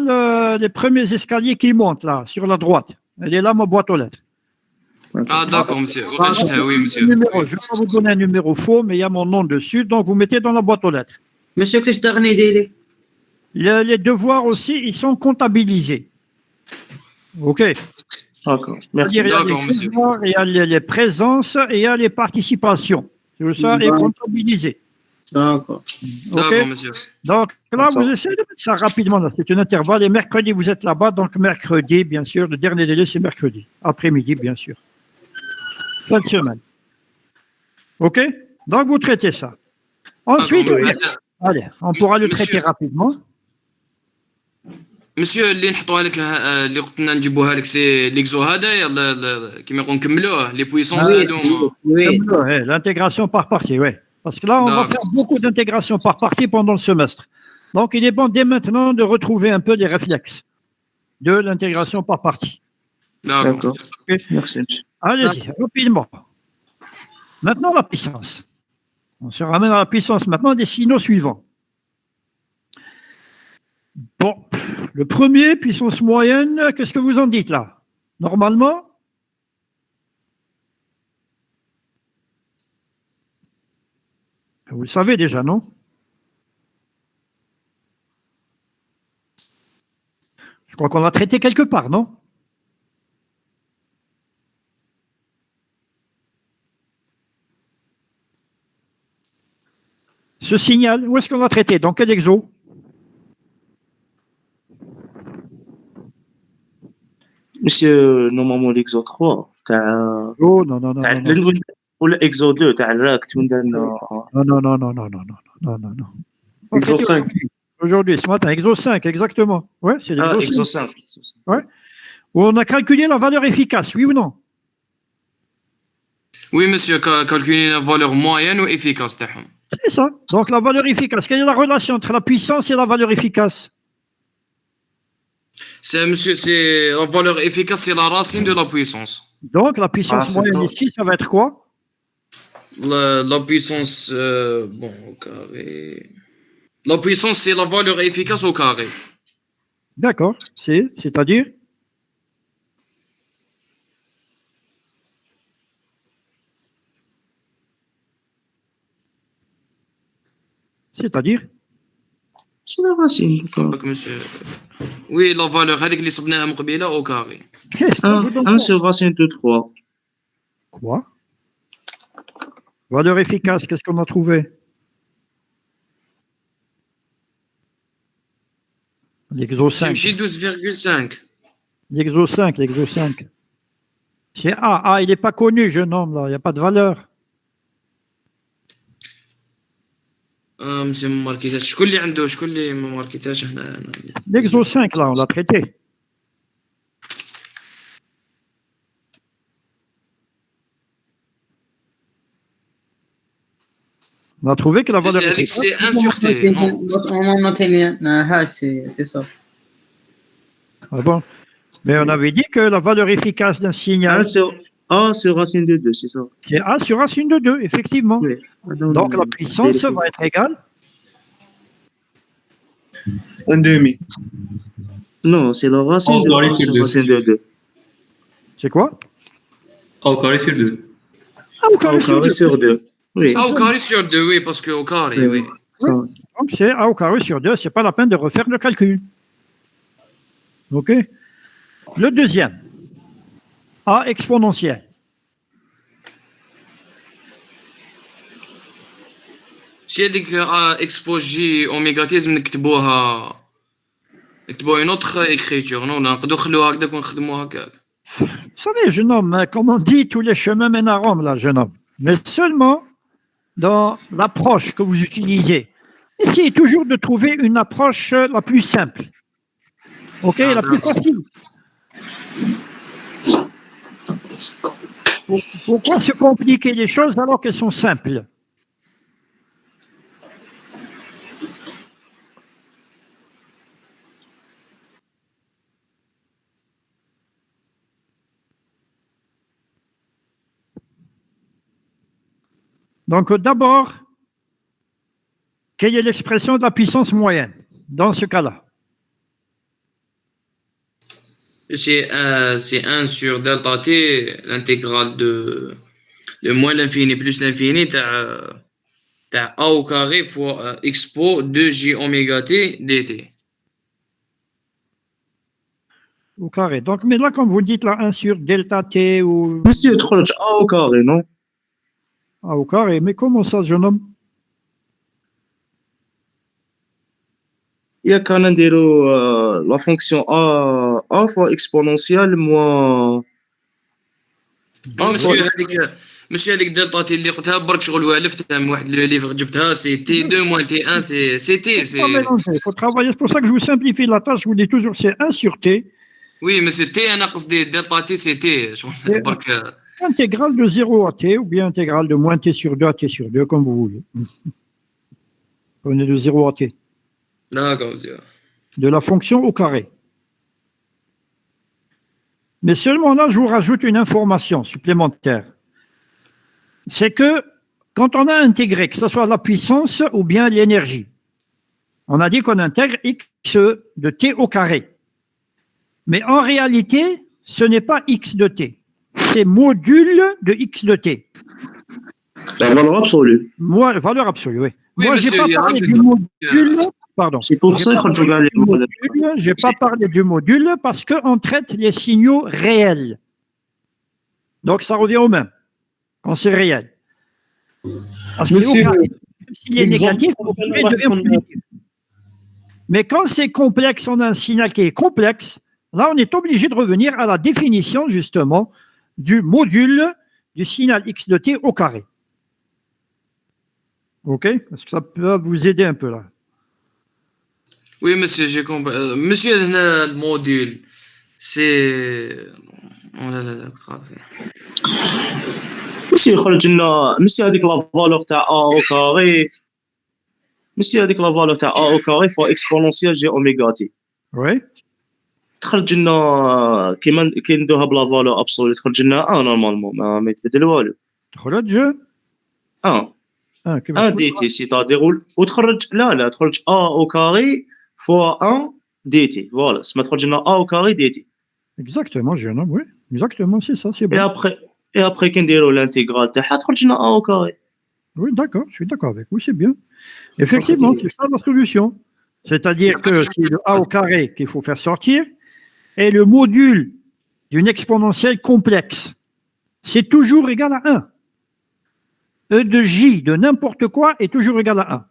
les premiers escaliers qui montent là, sur la droite, elle est là, ma boîte aux lettres. Ah, d'accord, monsieur. Oui, monsieur. Je ne vais pas vous donner un numéro faux, mais il y a mon nom dessus, donc vous mettez dans la boîte aux lettres. Monsieur, qu'est-ce que tu as dit? Les devoirs aussi, ils sont comptabilisés. OK? D'accord. Merci. C'est-à-dire, il y a D'accord, les monsieur. devoirs, il y a les présences et il y a les participations. Tout ça est comptabilisé. D'accord. OK? D'accord, monsieur. Donc là, vous essayez de mettre ça rapidement. Là. C'est un intervalle. Et mercredi, vous êtes là-bas. Donc mercredi, bien sûr, le dernier délai, c'est mercredi. Après-midi, bien sûr. Fin de semaine. OK? Donc vous traitez ça. Ensuite, allez, on pourra le traiter rapidement. مسيو اللي نحطوها لك اللي قلنا نجيبوها لك سي ليكزو هذا يلا كيما يقولوا نكملوه لي بويسونس هذوما. Oui. L'intégration par partie, oui. Parce que là, on va faire beaucoup d'intégration par partie pendant le semestre. Donc, il est bon dès maintenant de retrouver un peu les réflexes de l'intégration par partie. D'accord. Okay. Merci, monsieur. Allez-y, rapidement. Maintenant, la puissance. On se ramène à la puissance maintenant des signaux suivants. Bon, le premier, puissance moyenne, qu'est-ce que vous en dites là? Normalement, vous le savez déjà, non? Je crois qu'on l'a traité quelque part, non? Ce signal, où est-ce qu'on l'a traité? Dans quel exo? Monsieur, normalement, l'exo 3, Oh, non, non, non, non, non. ou l'exo 2, تاع الراكت وين درنا Non, non, non, non, non, non, non, non, non, non. On Exo traité 5. aujourd'hui, ce matin, exo 5, exactement. Ouais, c'est l'exo exo 5. 5. Où on a calculé la valeur efficace, oui ou non? Oui, monsieur, calculer la valeur moyenne ou efficace تاعهم. C'est ça. Donc la valeur efficace, quelle est la relation entre la puissance et la valeur efficace? C'est, monsieur, c'est la valeur efficace, c'est la racine de la puissance. Donc la puissance c'est moyenne ça. ici, ça va être quoi? La puissance, bon, au carré. La puissance, c'est la valeur efficace au carré. D'accord, c'est-à-dire? C'est-à-dire? C'est la racine. Donc, monsieur. Oui, la valeur هذيك اللي صبناها من قبيله au carré. Ça vous donne 1 quoi? sur racine de 3. Quoi? Valeur efficace, qu'est-ce qu'on a trouvé? L'exo 5. تمشي 12,5. L'exo 5, l'exo 5. C'est A. A, il n'est pas connu, jeune homme, là. Il n'y a pas de valeur. monsieur ما ماركيتاش شكون اللي ما ماركيتاش هنا L'exo 5, là, on l'a traité. On a trouvé que la valeur efficace... c'est insurté. C'est ça. Ah bon? Mais on avait dit que la valeur efficace d'un signal, A sur racine de 2, c'est ça. c'est A sur racine de 2, effectivement. Oui. Donc la puissance va être égale. 1,5. Non, c'est la racine de carré 1 sur sur 2. racine de 2. C'est quoi? A au carré sur 2. A au A carré au sur carré 2. sur 2. Oui. Ah, au carré sur 2, oui, parce que au carré, oui. Donc c'est A au carré sur 2, c'est pas la peine de refaire le calcul. OK? Le deuxième, A exponentielle. شي هذيك اكسبو جي اوميغا تي لازم نكتبوها une autre écriture, non? نقدروا نخلوها هكذاك ونخدموها هكاك. Vous savez, jeune homme, hein, comme on dit, tous les chemins mènent à Rome, là, jeune homme. Mais seulement dans l'approche que vous utilisez. Essayez toujours de trouver une approche la plus simple. OK? La plus facile. Pourquoi se compliquer les choses alors qu'elles sont simples? Donc d'abord, quelle est l'expression de la puissance moyenne dans ce cas-là? C'est 1 sur delta t, l'intégrale de moins l'infini plus l'infini, t'as A au carré fois expo 2j oméga t dt. Au carré. Donc, mais là, comme vous dites, là, 1 sur delta t ou Monsieur, تخرج A au carré, non? A au carré, mais comment ça, jeune homme? Il y a quand même la fonction A fois exponentielle moins. monsieur هذيك دلتا تي اللي قلتها برك شغل والفتها من واحد لو ليفر جبتها سي تي 2 moins t 1 c'est t. Il faut travailler, c'est pour ça que je vous simplifie la tâche, je vous dis toujours c'est 1 sur t. Oui, mais c'est t, انا قصدي دلتا تي سي تي شغل برك. Intégrale de 0 à t ou bien intégrale de moins t sur 2 à t sur 2, comme vous voulez. On est de 0 à t. D'accord, De la fonction au carré. Mais seulement là, je vous rajoute une information supplémentaire. C'est que quand on a intégré, que ce soit la puissance ou bien l'énergie, on a dit qu'on intègre x de t au carré. Mais en réalité, ce n'est pas x de t. C'est module de x de t. La valeur absolue. Moi, valeur absolue, oui. Oui, Moi, je n'ai pas parlé du module. Pardon. C'est pour ça que je n'ai pas parlé du module parce qu'on traite les signaux réels. Donc, ça revient au même quand c'est réel. Parce que même si s'il est négatif, il devient positif. Mais quand c'est complexe, on a un signal qui est complexe, là, on est obligé de revenir à la définition, justement, du module du signal x de t au carré. OK? Est-ce que ça peut vous aider un peu là? Oui, monsieur, j'ai compris. Monsieur, le module, c'est. Oh là là là, ماشي يخرج لنا ماشي هذيك لا فالور تاع ا او كاري ماشي هذيك لا فالور تاع ا او كاري فوا اكسبونونسيال جي اوميغا تي Oui? تخرج لنا كيما كي ندوها بلا فالور ابسولي تخرج لنا نورمالمون ما يتبدل والو تخرج 1 كيف 1 دي تي سيتادير وتخرج لا تخرج ا او كاري فوا 1 دي تي فوالا سما تخرج لنا ا او كاري دي تي Exactement, jeune homme, oui. Exactement, c'est ça, c'est bon. et après كي نديرو l'intégrale تاعها تخرج لنا ا او كاري Oui, d'accord, je suis d'accord avec vous, c'est bien. Effectivement, c'est ça la solution. C'est-à-dire que c'est le a au carré qu'il faut faire sortir et le module d'une exponentielle complexe, c'est toujours égal à 1. E de j de n'importe quoi est toujours égal à 1.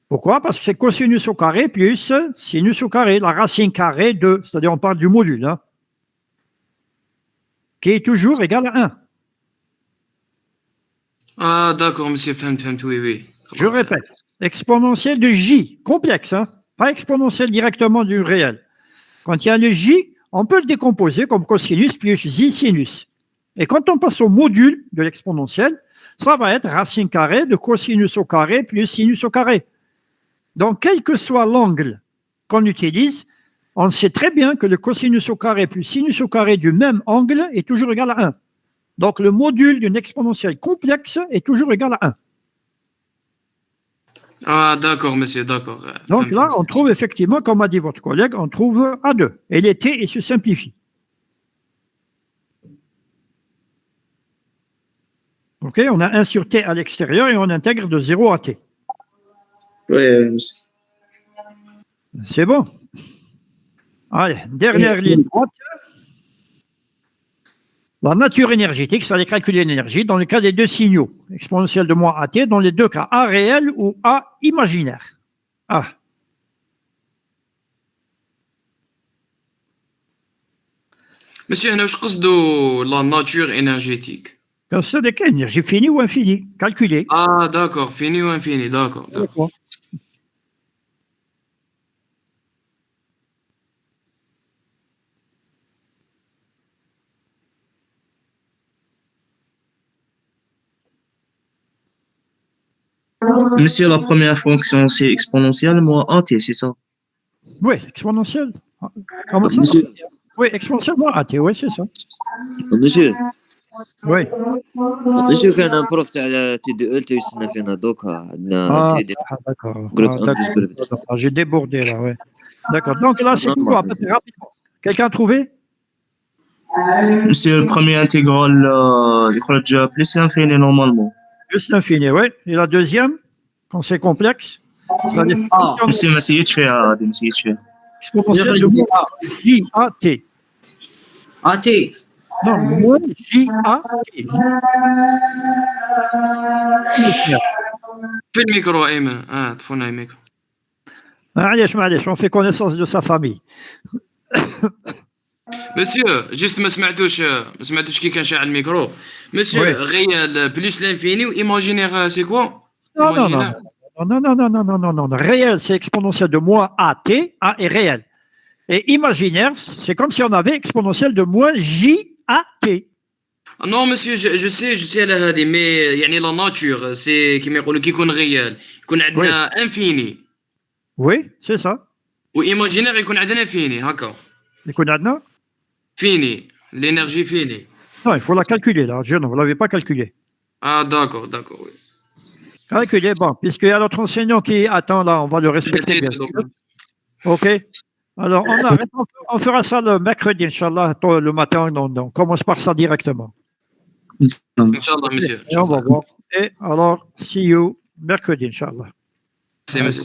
Pourquoi? Parce que c'est cosinus au carré plus sinus au carré, la racine carrée de, c'est-à-dire on parle du module, hein, qui est toujours égal à 1. Ah, d'accord, monsieur, فهمت, oui. Je répète, exponentielle de j, complexe, hein, pas exponentielle directement du réel. Quand il y a le j, on peut le décomposer comme cosinus plus j sinus. Et quand on passe au module de l'exponentielle, ça va être racine carrée de cosinus au carré plus sinus au carré. Donc, quel que soit l'angle qu'on utilise, on sait très bien que le cosinus au carré plus sinus au carré du même angle est toujours égal à 1. Donc, le module d'une exponentielle complexe est toujours égal à 1. Ah, d'accord, monsieur, d'accord. Donc là, on trouve effectivement, comme a dit votre collègue, on trouve A2. Et les T, ils se simplifient. OK, on a 1 sur T à l'extérieur et on intègre de 0 à T. Oui, monsieur. C'est bon. Allez, dernière ligne droite. La nature énergétique, c'est aller calculer l'énergie dans le cas des deux signaux, exponentielle de moins AT, dans les deux cas, A réel ou A imaginaire. A. Monsieur, هنا واش قصدو la nature énergétique? C'est quelle énergie finie ou infinie? Calculée. Ah, d'accord, fini ou infini, d'accord. Monsieur, la première fonction, c'est exponentielle, moi, AT, c'est ça? Oui, exponentielle. Comment ça? Oui, exponentielle moins AT, oui, c'est ça. monsieur Oui. monsieur كان ان بروف تاع تي دي ال تيسنى فينا دوكا عندنا تي دي d'accord. J'ai débordé là, oui. D'accord. Donc là, c'est quoi? Rapidement. Quelqu'un a trouvé? Monsieur, le premier intégral, il خرج plus l'infini normalement. Plus l'infini, oui. Et la deuxième, quand c'est complexe, c'est-à-dire monsieur, ما سيتش فيها هذه ما سيتش فيها. exponentielle de moins J-A-T. AT. Non, moins J-A-T. في الميكرو ايمن طفونا الميكرو. معليش on fait connaissance de sa famille. مسيو جست ما سمعتوش كي كان شاعل الميكرو. مسيو غيال بلس لانفيني وايماجينير سي كوا؟ Non. Réel, c'est exponentielle de moins AT. A est réel. Et imaginaire, c'est comme si on avait exponentielle de moins J-A-T. Non, monsieur, je sais على هذه مي يعني لا ناتور سي كيما يقولوا كي يكون غيال يكون عندنا انفيني. Oui, c'est ça. وايماجينير يكون عندنا فيني هكا. يكون عندنا Fini, l'énergie finie. Non, il faut la calculer là. Je ne vous l'avez pas calculé. Ah, d'accord, oui. Calculez, bon, puisqu'il y a notre enseignant qui attend là, on va le respecter bien sûr. OK. Alors, on arrête, on fera ça le mercredi, Inch'Allah, le matin, on commence par ça directement. Inch'Allah, monsieur. Et on va voir. Et alors, see you mercredi, Inch'Allah. C'est monsieur.